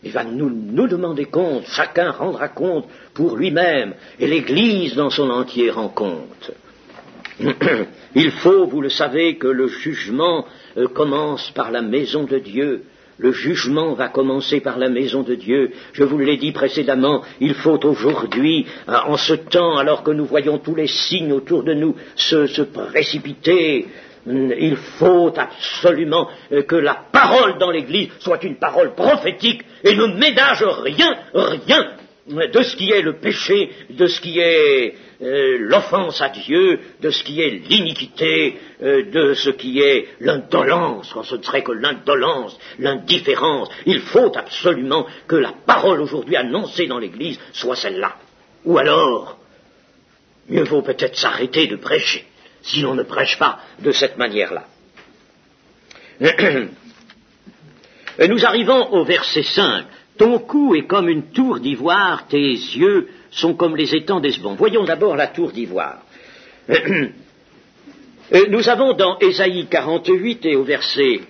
Il va nous demander compte, chacun rendra compte pour lui-même, et l'Église dans son entier rend compte. Il faut, vous le savez, que le jugement commence par la maison de Dieu. Le jugement va commencer par la maison de Dieu. Je vous l'ai dit précédemment, il faut aujourd'hui, en ce temps, alors que nous voyons tous les signes autour de nous se précipiter, il faut absolument que la parole dans l'Église soit une parole prophétique et ne ménage rien de ce qui est le péché, de ce qui est l'offense à Dieu, de ce qui est l'iniquité, de ce qui est l'indolence, quand ce ne serait que l'indolence, l'indifférence. Il faut absolument que la parole aujourd'hui annoncée dans l'Église soit celle-là. Ou alors, mieux vaut peut-être s'arrêter de prêcher, si l'on ne prêche pas de cette manière-là. Nous arrivons au verset 5. Ton cou est comme une tour d'ivoire, tes yeux sont comme les étangs d'Hesbon. Voyons d'abord la tour d'ivoire. Nous avons dans Ésaïe 48 et au verset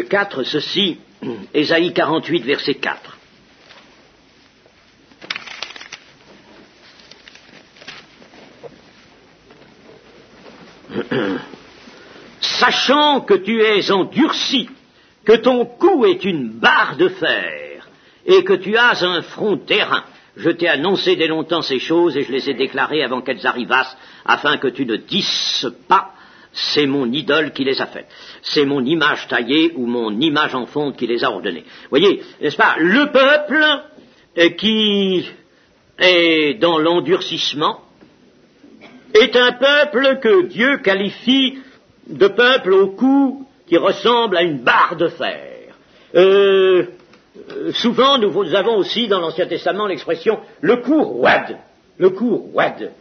4 ceci, Ésaïe 48 verset 4. Sachant que tu es endurci, que ton cou est une barre de fer, et que tu as un front d'airain. Je t'ai annoncé dès longtemps ces choses, et je les ai déclarées avant qu'elles arrivassent, afin que tu ne dises pas, c'est mon idole qui les a faites. C'est mon image taillée ou mon image en fonte qui les a ordonnées. Voyez, n'est-ce pas, le peuple qui est dans l'endurcissement est un peuple que Dieu qualifie de peuple au cou qui ressemble à une barre de fer. Souvent, nous avons aussi dans l'Ancien Testament l'expression le cou roide. Le cou roide.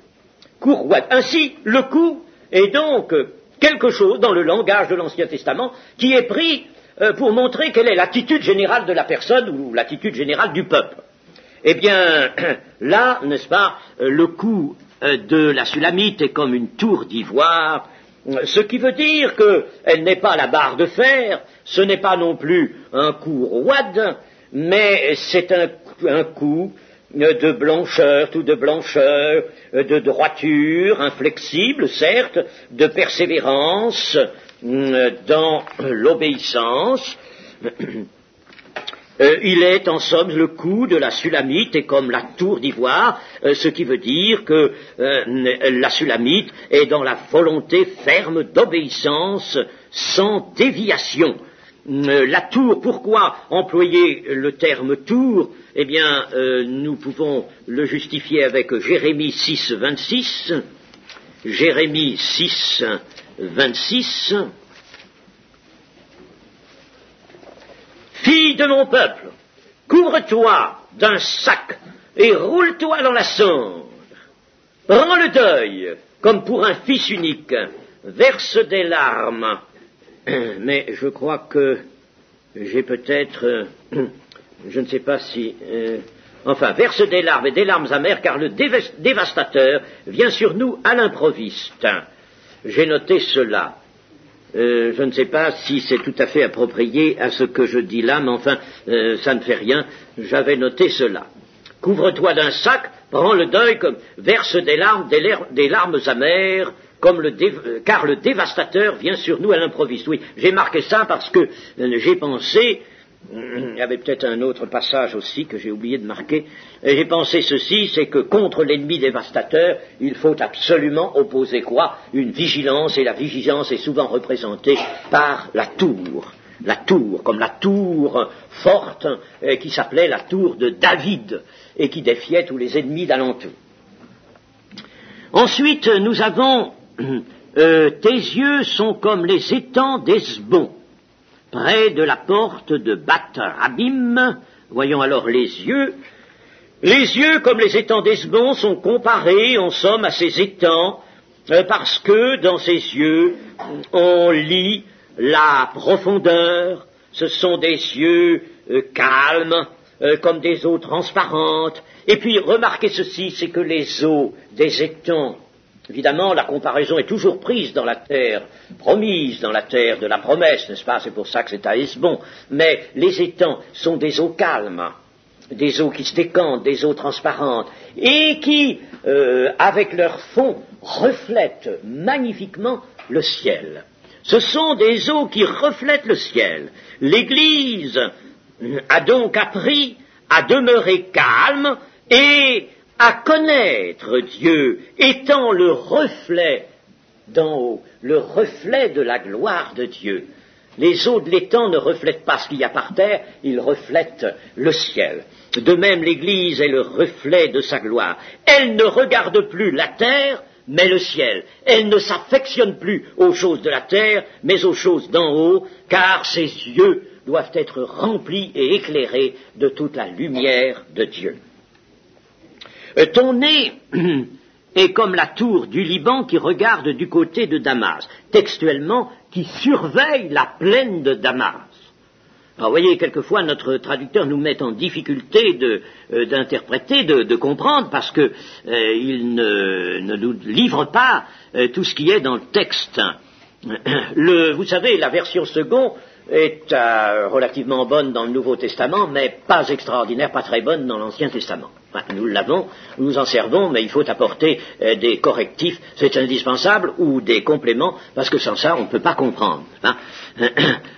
Cou roide. Ainsi, le cou est donc quelque chose dans le langage de l'Ancien Testament qui est pris pour montrer quelle est l'attitude générale de la personne ou l'attitude générale du peuple. Eh bien, là, n'est-ce pas, le cou de la Sulamite est comme une tour d'ivoire, ce qui veut dire qu'elle n'est pas la barre de fer, ce n'est pas non plus un cou roide, mais c'est un cou de blancheur, tout de blancheur, de droiture, inflexible, certes, de persévérance dans l'obéissance. Il est en somme le cou de la Sulamite est comme la tour d'ivoire, ce qui veut dire que la Sulamite est dans la volonté ferme d'obéissance sans déviation. La tour, pourquoi employer le terme tour? Eh bien, nous pouvons le justifier avec Jérémie 6, 26. Jérémie 6, 26. Fille de mon peuple, couvre-toi d'un sac et roule-toi dans la cendre. Prends le deuil comme pour un fils unique, verse des larmes. Mais je crois que j'ai peut-être, je ne sais pas si, verse des larmes et des larmes amères, car le dévastateur vient sur nous à l'improviste. J'ai noté cela. Je ne sais pas si c'est tout à fait approprié à ce que je dis là, mais enfin, ça ne fait rien, j'avais noté cela. Couvre-toi d'un sac, prends le deuil, verse des larmes amères, car le dévastateur vient sur nous à l'improviste. Oui, j'ai marqué ça parce que j'ai pensé, il y avait peut-être un autre passage aussi que j'ai oublié de marquer, j'ai pensé ceci, c'est que contre l'ennemi dévastateur, il faut absolument opposer quoi? Une vigilance, et la vigilance est souvent représentée par la tour, comme la tour forte qui s'appelait la tour de David, et qui défiait tous les ennemis d'alentour. Ensuite, nous avons tes yeux sont comme les étangs d'Hesbon, près de la porte de Bath-Rabim. Voyons alors les yeux. Les yeux, comme les étangs d'Hesbon, sont comparés, en somme, à ces étangs, parce que dans ces yeux, on lit la profondeur. Ce sont des yeux calmes, comme des eaux transparentes. Et puis, remarquez ceci, c'est que les eaux des étangs, évidemment, la comparaison est toujours prise dans la terre promise, dans la terre de la promesse, n'est-ce pas? C'est pour ça que c'est à Hesbon. Mais les étangs sont des eaux calmes, des eaux qui se décantent, des eaux transparentes, et qui, avec leur fond, reflètent magnifiquement le ciel. Ce sont des eaux qui reflètent le ciel. L'Église a donc appris à demeurer calme et à connaître Dieu, étant le reflet d'en haut, le reflet de la gloire de Dieu. Les eaux de l'étang ne reflètent pas ce qu'il y a par terre, ils reflètent le ciel. De même, l'Église est le reflet de sa gloire. Elle ne regarde plus la terre, mais le ciel. Elle ne s'affectionne plus aux choses de la terre, mais aux choses d'en haut, car ses yeux doivent être remplis et éclairés de toute la lumière de Dieu. Ton nez est comme la tour du Liban qui regarde du côté de Damas, textuellement, qui surveille la plaine de Damas. Alors, vous voyez, quelquefois, notre traducteur nous met en difficulté d'interpréter, de comprendre, parce que il ne nous livre pas tout ce qui est dans le texte. Vous savez, la version seconde est relativement bonne dans le Nouveau Testament, mais pas extraordinaire, pas très bonne dans l'Ancien Testament. Enfin, nous l'avons, nous en servons, mais il faut apporter des correctifs, c'est indispensable, ou des compléments, parce que sans ça, on ne peut pas comprendre. Hein.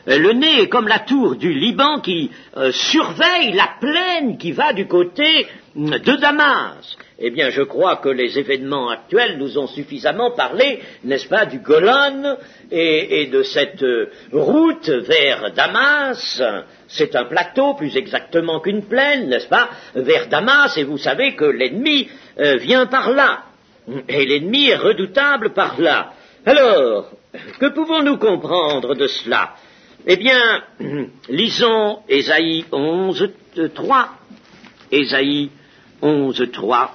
Le nez est comme la tour du Liban qui surveille la plaine qui va du côté de Damas. Eh bien, je crois que les événements actuels nous ont suffisamment parlé, n'est-ce pas, du Golan et de cette route vers Damas. C'est un plateau, plus exactement qu'une plaine, n'est-ce pas, vers Damas, et vous savez que l'ennemi vient par là, et l'ennemi est redoutable par là. Alors, que pouvons-nous comprendre de cela? Eh bien, lisons Ésaïe 11.3, Ésaïe 11.3,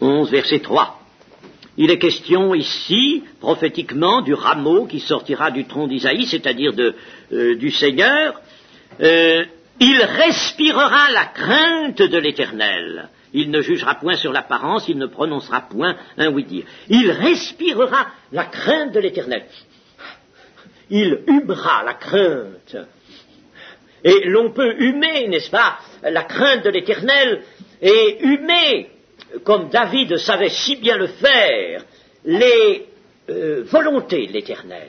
11 verset 3. Il est question ici, prophétiquement, du rameau qui sortira du tronc d'Isaïe, c'est-à-dire du Seigneur. Il respirera la crainte de l'Éternel. Il ne jugera point sur l'apparence, il ne prononcera point un oui-dire. Il respirera la crainte de l'Éternel. Il humera la crainte. Et l'on peut humer, n'est-ce pas, la crainte de l'Éternel, et humer, comme David savait si bien le faire, les volontés de l'Éternel,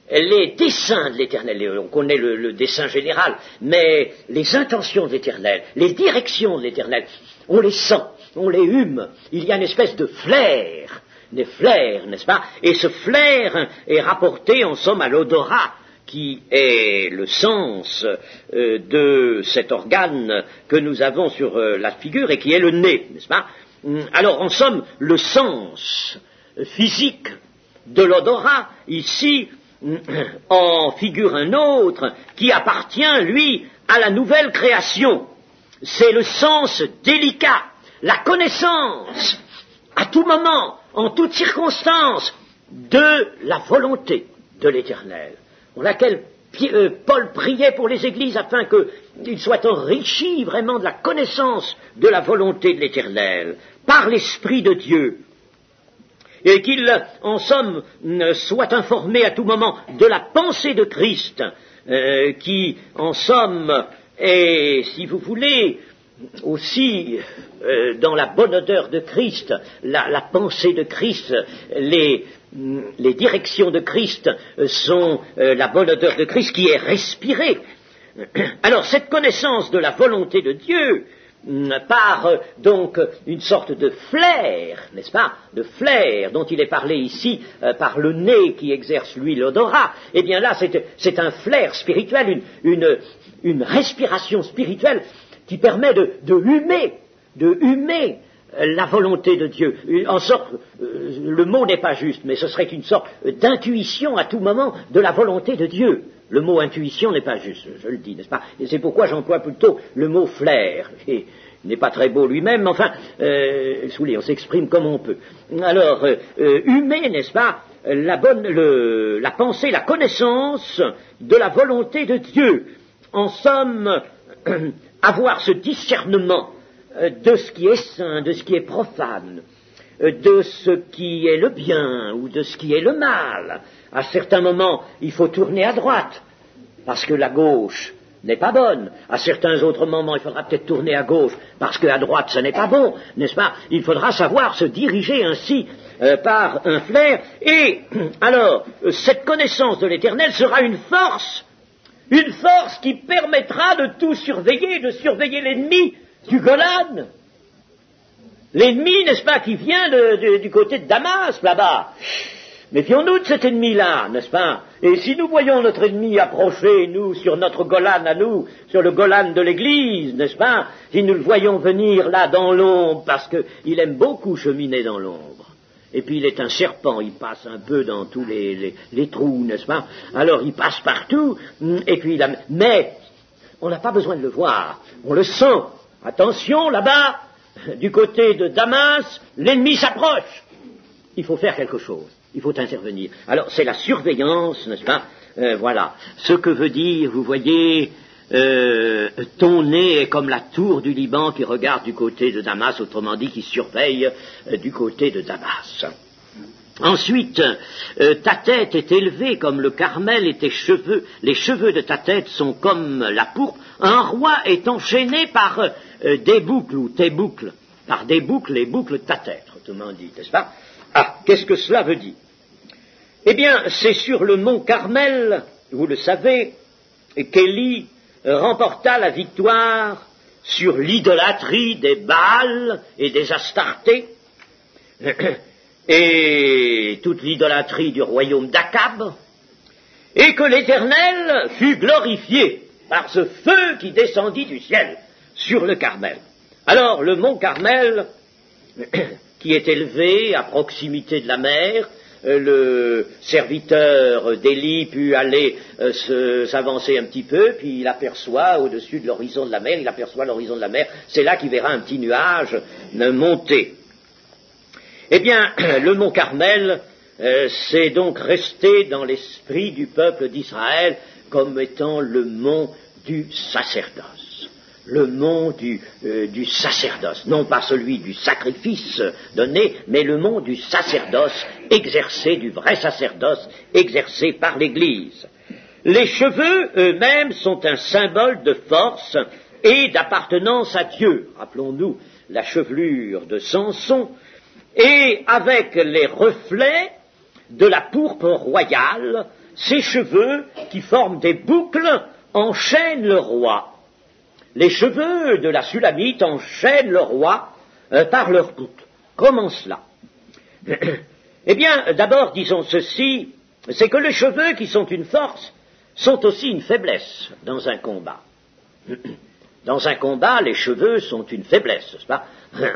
les desseins de l'Éternel. On connaît le dessein général, mais les intentions de l'Éternel, les directions de l'Éternel, on les sent, on les hume. Il y a une espèce de flair, des flairs, n'est-ce pas? Et ce flair est rapporté en somme à l'odorat, qui est le sens de cet organe que nous avons sur la figure et qui est le nez, n'est-ce pas? Alors, en somme, le sens physique de l'odorat, ici, en figure un autre qui appartient, lui, à la nouvelle création. C'est le sens délicat, la connaissance, à tout moment, en toute circonstance, de la volonté de l'Éternel, pour laquelle Paul priait pour les églises afin qu'ils soient enrichis vraiment de la connaissance de la volonté de l'Éternel, par l'Esprit de Dieu, et qu'ils, en somme, soient informés à tout moment de la pensée de Christ, qui, en somme, est, si vous voulez, aussi dans la bonne odeur de Christ, la pensée de Christ, les directions de Christ sont la bonne odeur de Christ qui est respirée. Alors, cette connaissance de la volonté de Dieu, par donc une sorte de flair, n'est-ce pas, de flair dont il est parlé ici par le nez qui exerce lui l'odorat, eh bien là c'est un flair spirituel, une respiration spirituelle qui permet de humer la volonté de Dieu. En sorte, le mot n'est pas juste, mais ce serait une sorte d'intuition à tout moment de la volonté de Dieu. Le mot intuition n'est pas juste, je le dis, n'est-ce pas? Et c'est pourquoi j'emploie plutôt le mot flair. Et il n'est pas très beau lui-même, mais enfin, on s'exprime comme on peut. Alors, humer, n'est-ce pas, la pensée, la connaissance de la volonté de Dieu. En somme, avoir ce discernement de ce qui est saint, de ce qui est profane, de ce qui est le bien ou de ce qui est le mal. À certains moments, il faut tourner à droite, parce que la gauche n'est pas bonne. À certains autres moments, il faudra peut-être tourner à gauche, parce qu'à droite, ce n'est pas bon, n'est-ce pas? Il faudra savoir se diriger ainsi par un flair. Et alors, cette connaissance de l'Éternel sera une force qui permettra de tout surveiller, de surveiller l'ennemi du Golan. L'ennemi, n'est-ce pas, qui vient du côté de Damas, là-bas. Méfions-nous de cet ennemi-là, n'est-ce pas? Et si nous voyons notre ennemi approcher, nous, sur notre Golan à nous, sur le Golan de l'Église, n'est-ce pas? Si nous le voyons venir là dans l'ombre, parce qu'il aime beaucoup cheminer dans l'ombre. Et puis il est un serpent, il passe un peu dans tous les trous, n'est-ce pas? Alors il passe partout, et puis mais on n'a pas besoin de le voir, on le sent. Attention, là-bas, du côté de Damas, l'ennemi s'approche. Il faut faire quelque chose. Il faut intervenir. Alors, c'est la surveillance, n'est-ce pas? Voilà. Ce que veut dire, vous voyez, ton nez est comme la tour du Liban qui regarde du côté de Damas, autrement dit, qui surveille du côté de Damas. Ensuite, ta tête est élevée comme le Carmel et tes cheveux, les cheveux de ta tête sont comme la pourpre. Un roi est enchaîné par des boucles, ou tes boucles, par des boucles, les boucles de ta tête, autrement dit, n'est-ce pas? Ah, qu'est-ce que cela veut dire? Eh bien, c'est sur le mont Carmel, vous le savez, qu'Élie remporta la victoire sur l'idolâtrie des Baals et des Astartés, et toute l'idolâtrie du royaume d'Akab, et que l'Éternel fut glorifié par ce feu qui descendit du ciel sur le Carmel. Alors, le mont Carmel, qui est élevé à proximité de la mer, le serviteur d'Élie put aller s'avancer un petit peu, puis il aperçoit au-dessus de l'horizon de la mer, il aperçoit l'horizon de la mer, c'est là qu'il verra un petit nuage monter. Eh bien, le mont Carmel, c'est donc resté dans l'esprit du peuple d'Israël comme étant le mont du sacerdoce. Le mont du sacerdoce, non pas celui du sacrifice donné, mais le mont du sacerdoce exercé, du vrai sacerdoce exercé par l'Église. Les cheveux eux-mêmes sont un symbole de force et d'appartenance à Dieu. Rappelons-nous la chevelure de Samson, et avec les reflets de la pourpre royale, ces cheveux qui forment des boucles enchaînent le roi. Les cheveux de la Sulamite enchaînent le roi par leurs boucles. Comment cela? Eh bien, d'abord, disons ceci, c'est que les cheveux qui sont une force sont aussi une faiblesse dans un combat. Dans un combat, les cheveux sont une faiblesse, n'est-ce pas?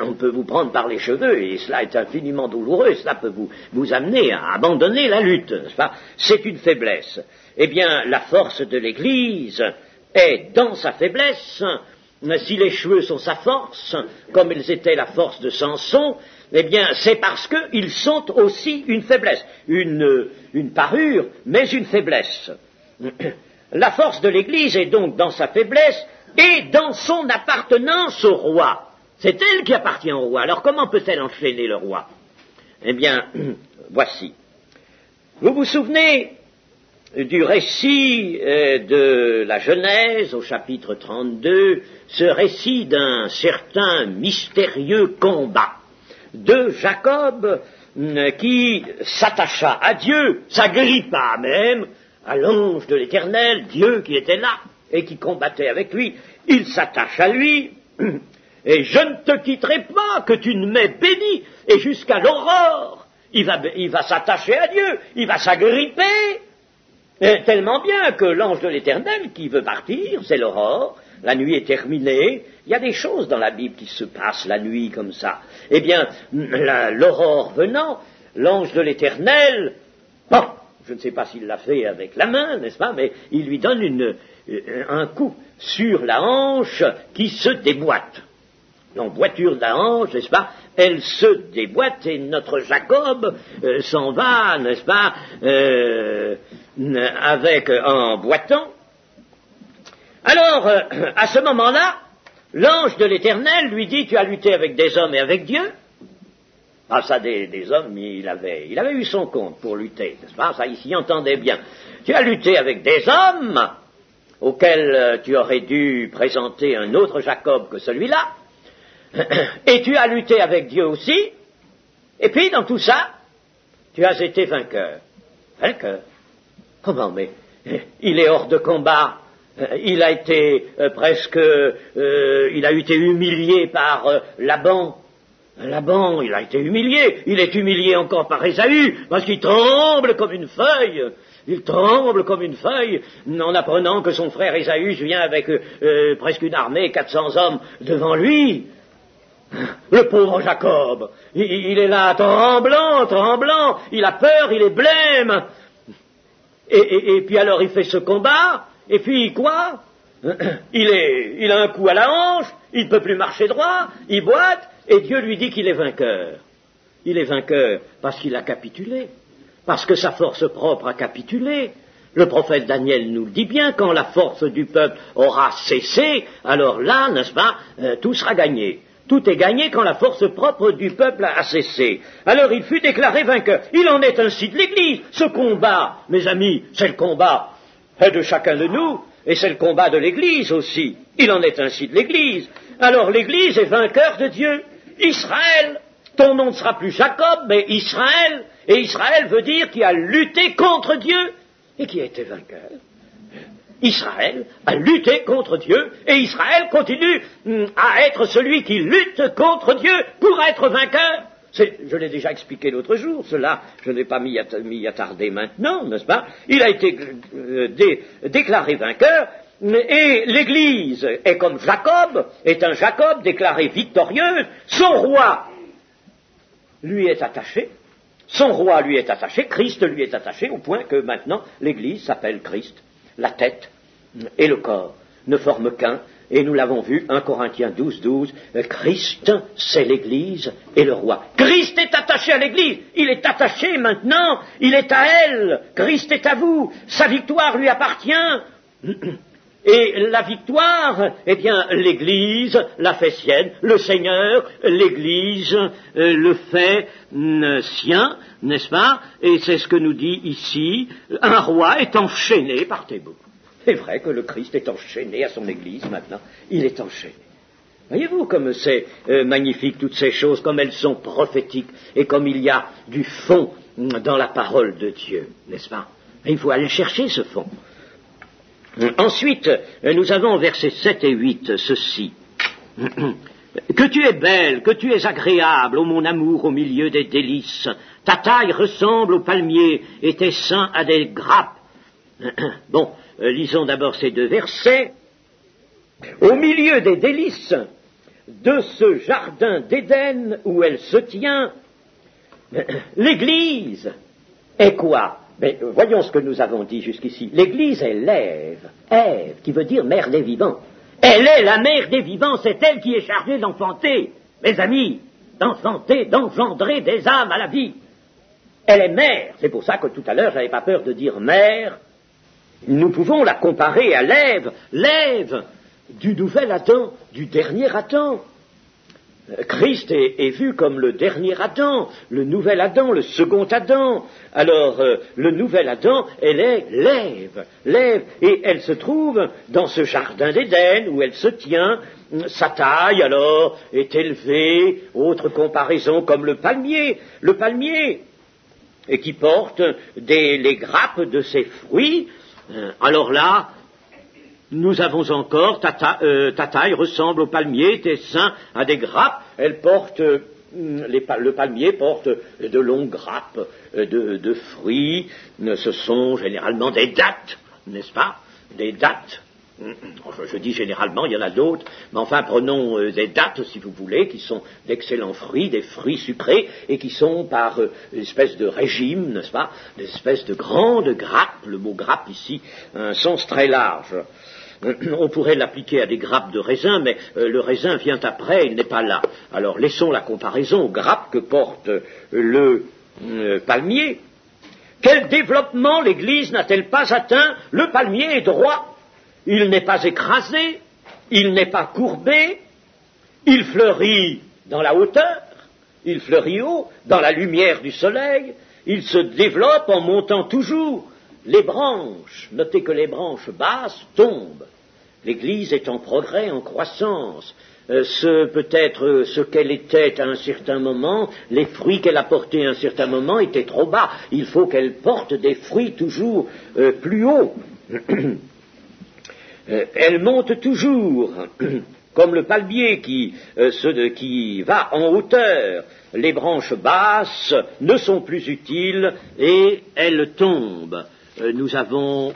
On peut vous prendre par les cheveux, et cela est infiniment douloureux, cela peut vous amener à abandonner la lutte, n'est-ce pas? C'est une faiblesse. Eh bien, la force de l'Église est dans sa faiblesse. Si les cheveux sont sa force, comme ils étaient la force de Samson, eh bien, c'est parce qu'ils sont aussi une faiblesse, une parure, mais une faiblesse. La force de l'Église est donc dans sa faiblesse et dans son appartenance au roi. C'est elle qui appartient au roi. Alors comment peut-elle enchaîner le roi? Eh bien, voici. Vous vous souvenez du récit de la Genèse au chapitre 32, ce récit d'un certain mystérieux combat de Jacob qui s'attacha à Dieu, s'agrippa même à l'ange de l'Éternel, Dieu qui était là et qui combattait avec lui. Il s'attache à lui, et je ne te quitterai pas que tu ne m'aies béni, et jusqu'à l'aurore, il va s'attacher à Dieu, il va s'agripper, tellement bien que l'ange de l'Éternel qui veut partir, c'est l'aurore, la nuit est terminée, il y a des choses dans la Bible qui se passent la nuit comme ça. Eh bien, l'aurore venant, l'ange de l'Éternel, bon, je ne sais pas s'il l'a fait avec la main, n'est-ce pas, mais il lui donne un coup sur la hanche qui se déboîte. L'emboîture de la hanche, n'est-ce pas, elle se déboîte et notre Jacob s'en va, n'est-ce pas, en boitant. Alors, à ce moment-là, l'ange de l'Éternel lui dit, tu as lutté avec des hommes et avec Dieu. Ah, ça, des hommes, il avait eu son compte pour lutter, n'est-ce pas, ça, il s'y entendait bien. Tu as lutté avec des hommes auxquels tu aurais dû présenter un autre Jacob que celui-là, et tu as lutté avec Dieu aussi, et puis dans tout ça, tu as été vainqueur. Vainqueur? Comment? Mais il est hors de combat, il a été il a été humilié par Laban, Laban, il a été humilié, il est humilié encore par Ésaü, parce qu'il tremble comme une feuille. Il tremble comme une feuille en apprenant que son frère Ésaü vient avec presque une armée, 400 hommes devant lui. Le pauvre Jacob, il est là tremblant, il a peur, il est blême. Et puis alors il fait ce combat, et puis quoi? Il a un coup à la hanche, il ne peut plus marcher droit, il boite, et Dieu lui dit qu'il est vainqueur. Il est vainqueur parce qu'il a capitulé, parce que sa force propre a capitulé. Le prophète Daniel nous le dit bien, quand la force du peuple aura cessé, alors là, n'est-ce pas, tout sera gagné. Tout est gagné quand la force propre du peuple a cessé. Alors il fut déclaré vainqueur. Il en est ainsi de l'Église. Ce combat, mes amis, c'est le combat de chacun de nous, et c'est le combat de l'Église aussi. Il en est ainsi de l'Église. Alors l'Église est vainqueur de Dieu. Israël, ton nom ne sera plus Jacob, mais Israël, et Israël veut dire qui a lutté contre Dieu et qui a été vainqueur. Israël a lutté contre Dieu, et Israël continue à être celui qui lutte contre Dieu pour être vainqueur. Je l'ai déjà expliqué l'autre jour, cela je n'ai pas m'y attarder maintenant, n'est-ce pas? Il a été déclaré vainqueur, et l'Église est comme Jacob, est un Jacob déclaré victorieux. Son roi lui est attaché, Christ lui est attaché, au point que maintenant l'Église s'appelle Christ. La tête et le corps ne forment qu'un, et nous l'avons vu, 1 Corinthiens 12, Christ, c'est l'Église et le roi. Christ est attaché à l'Église, il est attaché maintenant, il est à elle, Christ est à vous, sa victoire lui appartient. Et la victoire, eh bien, l'Église l'a fait sienne, le Seigneur, l'Église le fait sien, n'est-ce pas? Et c'est ce que nous dit ici, un roi est enchaîné par tes bouts. C'est vrai que le Christ est enchaîné à son Église maintenant, il est enchaîné. Voyez-vous comme c'est magnifique toutes ces choses, comme elles sont prophétiques, et comme il y a du fond dans la parole de Dieu, n'est-ce pas? Et il faut aller chercher ce fond. Ensuite, nous avons au versets 7 et 8 ceci. Que tu es belle, que tu es agréable, ô mon amour, au milieu des délices. Ta taille ressemble au palmier et tes seins à des grappes. Bon, lisons d'abord ces deux versets. Au milieu des délices de ce jardin d'Éden où elle se tient, l'Église est quoi? Mais voyons ce que nous avons dit jusqu'ici. L'Église est Ève, qui veut dire mère des vivants. Elle est la mère des vivants, c'est elle qui est chargée d'enfanter, mes amis, d'enfanter, d'engendrer des âmes à la vie. Elle est mère, c'est pour ça que tout à l'heure j'avais pas peur de dire mère. Nous pouvons la comparer à l'Ève du nouvel Adam, du dernier Adam. Christ est vu comme le dernier Adam, le nouvel Adam, le second Adam. Alors, le nouvel Adam, elle est l'Ève, et elle se trouve dans ce jardin d'Éden où elle se tient. Sa taille, alors, est élevée, autre comparaison, comme le palmier, et qui porte les grappes de ses fruits. Alors là, nous avons encore, ta taille ressemble au palmier, tes seins à des grappes, le palmier porte de longues grappes de fruits, ce sont généralement des dattes, n'est-ce pas? Des dattes. Je dis généralement, il y en a d'autres, mais enfin prenons des dattes, si vous voulez, qui sont d'excellents fruits, des fruits sucrés, et qui sont par une espèce de régime, n'est-ce pas? Des espèces de grandes grappes, le mot grappe ici a un sens très large. On pourrait l'appliquer à des grappes de raisin, mais le raisin vient après, il n'est pas là. Alors laissons la comparaison aux grappes que porte le palmier. Quel développement l'Église n'a-t-elle pas atteint? Le palmier est droit. Il n'est pas écrasé, il n'est pas courbé, il fleurit dans la hauteur, il fleurit haut, dans la lumière du soleil, il se développe en montant toujours. Les branches, notez que les branches basses tombent. L'Église est en progrès, en croissance. Peut-être ce qu'elle était à un certain moment, les fruits qu'elle a portés à un certain moment étaient trop bas. Il faut qu'elle porte des fruits toujours plus hauts. Elle monte toujours, comme le palmier qui va en hauteur. Les branches basses ne sont plus utiles et elles tombent. Nous avons,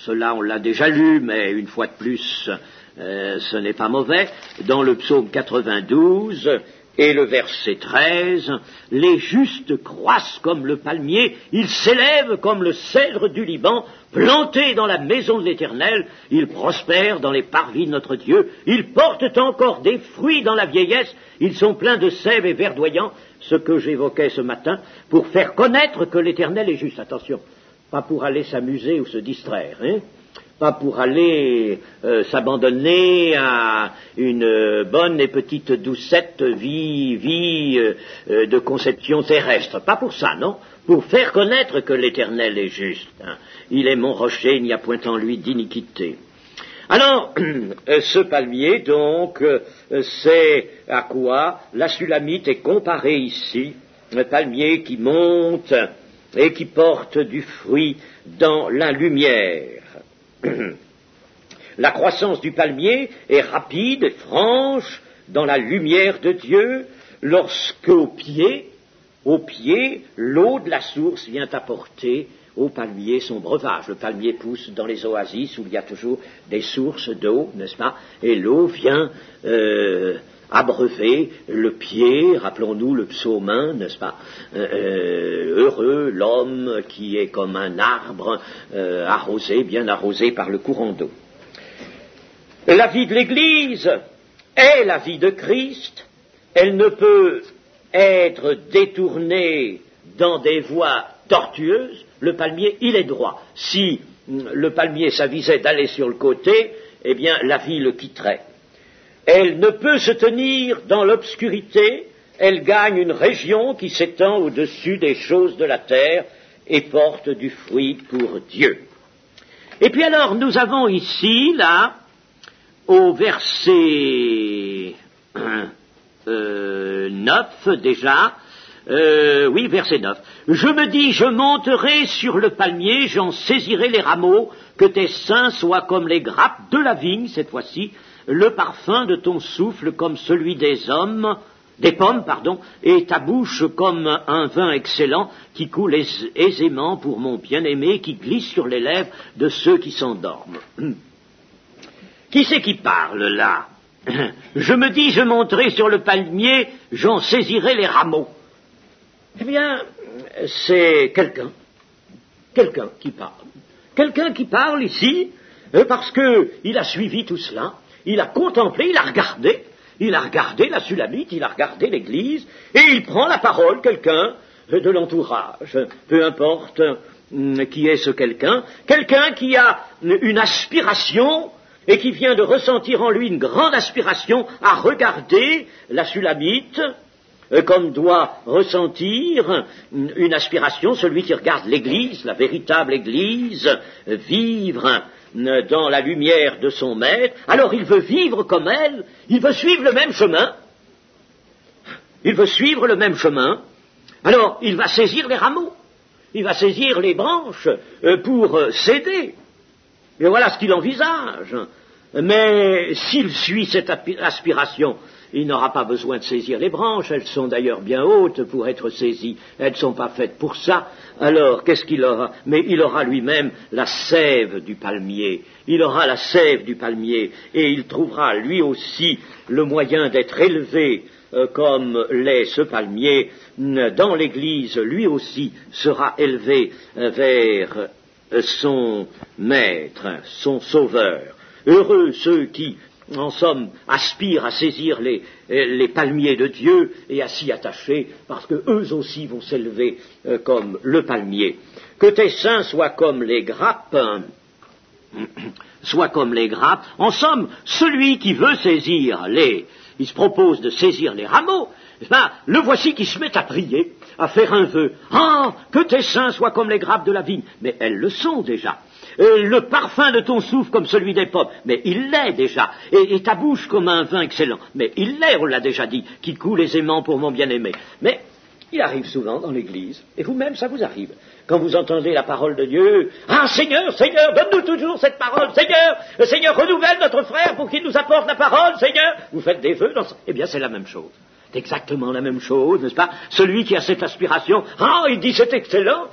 cela on l'a déjà lu, mais une fois de plus, ce n'est pas mauvais, dans le psaume 92 et le verset 13, « Les justes croissent comme le palmier, ils s'élèvent comme le cèdre du Liban, plantés dans la maison de l'Éternel, ils prospèrent dans les parvis de notre Dieu, ils portent encore des fruits dans la vieillesse, ils sont pleins de sève et verdoyants, ce que j'évoquais ce matin, pour faire connaître que l'Éternel est juste. » Attention, pas pour aller s'amuser ou se distraire, pas pour aller s'abandonner à une bonne et petite doucette vie de conception terrestre. Pas pour ça, non. Pour faire connaître que l'Éternel est juste. Il est mon rocher, il n'y a point en lui d'iniquité. Alors, ce palmier, donc, c'est à quoi la Sulamite est comparée ici, un palmier qui monte et qui porte du fruit dans la lumière. La croissance du palmier est rapide et franche dans la lumière de Dieu, lorsque au pied, l'eau de la source vient apporter au palmier son breuvage. Le palmier pousse dans les oasis où il y a toujours des sources d'eau, n'est-ce pas? Et l'eau vient abreuver le pied, rappelons-nous le psaume 1, n'est-ce pas? Heureux l'homme qui est comme un arbre arrosé, bien arrosé par le courant d'eau. La vie de l'Église est la vie de Christ. Elle ne peut être détournée dans des voies tortueuses. Le palmier, il est droit. Si le palmier s'avisait d'aller sur le côté, eh bien la vie le quitterait. Elle ne peut se tenir dans l'obscurité, elle gagne une région qui s'étend au-dessus des choses de la terre et porte du fruit pour Dieu. Et puis alors, nous avons ici, là, au verset 9 déjà, verset 9. « Je me dis, je monterai sur le palmier, j'en saisirai les rameaux, que tes seins soient comme les grappes de la vigne, cette fois-ci, le parfum de ton souffle comme celui des pommes, et ta bouche comme un vin excellent qui coule aisément pour mon bien-aimé, qui glisse sur les lèvres de ceux qui s'endorment. » Qui c'est qui parle là? Je me dis, je monterai sur le palmier, j'en saisirai les rameaux. Eh bien, c'est quelqu'un qui parle. Quelqu'un qui parle ici, parce qu'il a suivi tout cela, il a contemplé, il a regardé la Sulamite, il a regardé l'Église, et il prend la parole, quelqu'un de l'entourage, peu importe qui est ce quelqu'un qui a une aspiration, et qui vient de ressentir en lui une grande aspiration à regarder la Sulamite, comme doit ressentir une aspiration celui qui regarde l'Église, la véritable Église, vivre dans la lumière de son maître. Alors il veut vivre comme elle, il veut suivre le même chemin, alors il va saisir les rameaux, il va saisir les branches pour s'aider. Et voilà ce qu'il envisage. Mais s'il suit cette aspiration, il n'aura pas besoin de saisir les branches, elles sont d'ailleurs bien hautes pour être saisies, elles ne sont pas faites pour ça. Alors, qu'est-ce qu'il aura? Mais il aura lui-même la sève du palmier, et il trouvera lui aussi le moyen d'être élevé comme l'est ce palmier. Dans l'Église, lui aussi sera élevé vers son maître, son sauveur. Heureux ceux qui, en somme, aspirent à saisir les palmiers de Dieu et à s'y attacher, parce que eux aussi vont s'élever comme le palmier. Que tes seins soient comme les grappes, En somme, celui qui veut saisir il se propose de saisir les rameaux, le voici qui se met à prier, à faire un vœu. Ah, que tes seins soient comme les grappes de la vigne. Mais elles le sont déjà. Le parfum de ton souffle comme celui des pommes. Mais il l'est déjà. Et ta bouche comme un vin excellent. Mais il l'est, on l'a déjà dit, qui coule aisément pour mon bien-aimé. Mais il arrive souvent dans l'Église, et vous-même ça vous arrive, quand vous entendez la parole de Dieu, « Ah, Seigneur, Seigneur, donne-nous toujours cette parole, Seigneur, Seigneur, renouvelle notre frère pour qu'il nous apporte la parole, Seigneur !» Vous faites des vœux, eh bien c'est la même chose. C'est exactement la même chose, n'est-ce pas? Celui qui a cette aspiration, il dit c'est excellent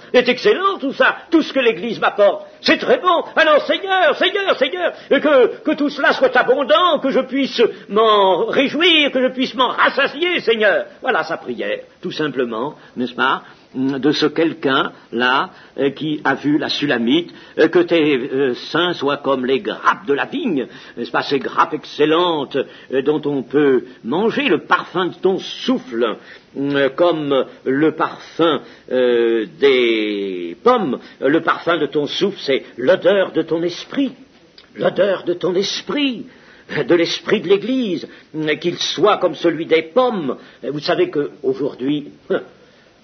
tout ça, tout ce que l'Église m'apporte, c'est très bon. Alors Seigneur, Seigneur, Seigneur, que tout cela soit abondant, que je puisse m'en réjouir, que je puisse m'en rassasier, Seigneur. Voilà sa prière, tout simplement, n'est-ce pas? De ce quelqu'un-là qui a vu la Sulamite, que tes seins soient comme les grappes de la vigne, n'est-ce pas, ces grappes excellentes dont on peut manger, le parfum de ton souffle, comme le parfum des pommes, le parfum de ton souffle, c'est l'odeur de ton esprit, l'odeur de ton esprit, de l'esprit de l'Église, qu'il soit comme celui des pommes. Vous savez qu'aujourd'hui,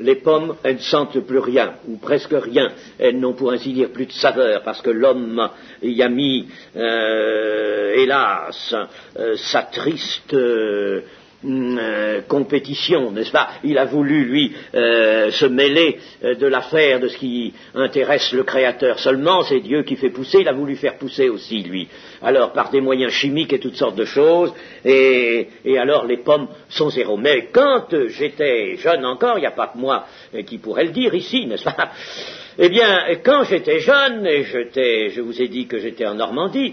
les pommes, elles ne sentent plus rien, ou presque rien. Elles n'ont pour ainsi dire plus de saveur, parce que l'homme y a mis, hélas, sa triste compétition, n'est-ce pas? Il a voulu, lui, se mêler de l'affaire de ce qui intéresse le Créateur. Seulement, c'est Dieu qui fait pousser, il a voulu faire pousser aussi, lui. Alors, par des moyens chimiques et toutes sortes de choses, et alors les pommes sont zéro. Mais quand j'étais jeune encore, il n'y a pas que moi qui pourrais le dire ici, n'est-ce pas? Eh bien, quand j'étais jeune, et je vous ai dit que j'étais en Normandie,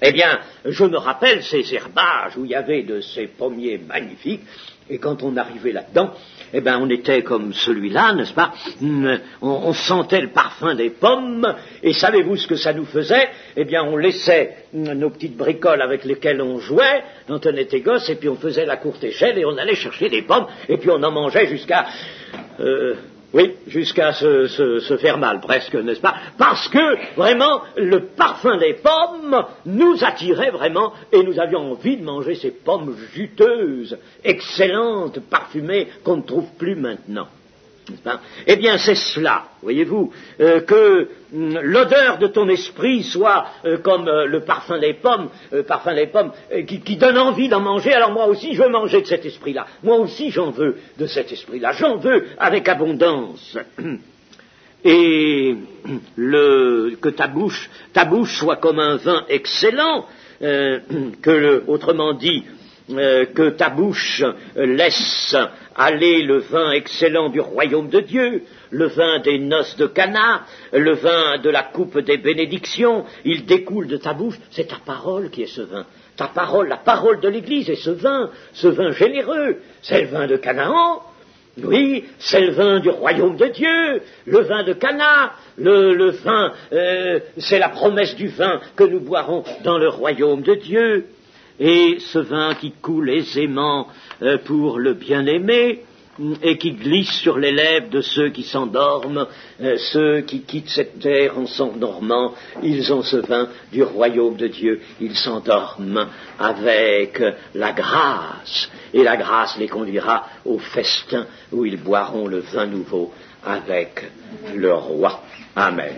eh bien, je me rappelle ces herbages où il y avait de ces pommiers magnifiques, et quand on arrivait là-dedans, eh bien, on était comme celui-là, n'est-ce pas? On sentait le parfum des pommes, et savez-vous ce que ça nous faisait? Eh bien, on laissait nos petites bricoles avec lesquelles on jouait, quand on était gosse, et puis on faisait la courte échelle, et on allait chercher des pommes, et puis on en mangeait jusqu'à se faire mal, presque, n'est-ce pas? Parce que, vraiment, le parfum des pommes nous attirait vraiment, et nous avions envie de manger ces pommes juteuses, excellentes, parfumées, qu'on ne trouve plus maintenant. N'est-ce pas? Eh bien, c'est cela, voyez-vous, que l'odeur de ton esprit soit comme le parfum des pommes, qui donne envie d'en manger. Alors moi aussi, je veux manger de cet esprit-là. Moi aussi, j'en veux de cet esprit-là. J'en veux avec abondance. Et que ta bouche soit comme un vin excellent, autrement dit, que ta bouche laisse aller le vin excellent du royaume de Dieu, le vin des noces de Cana, le vin de la coupe des bénédictions, il découle de ta bouche, c'est ta parole qui est ce vin. Ta parole, la parole de l'Église est ce vin généreux, c'est le vin de Canaan, oui, c'est le vin du royaume de Dieu, le vin de Cana, le vin, c'est la promesse du vin que nous boirons dans le royaume de Dieu. Et ce vin qui coule aisément pour le bien-aimé et qui glisse sur les lèvres de ceux qui s'endorment, ceux qui quittent cette terre en s'endormant, ils ont ce vin du royaume de Dieu, ils s'endorment avec la grâce, et la grâce les conduira au festin où ils boiront le vin nouveau avec le roi. Amen.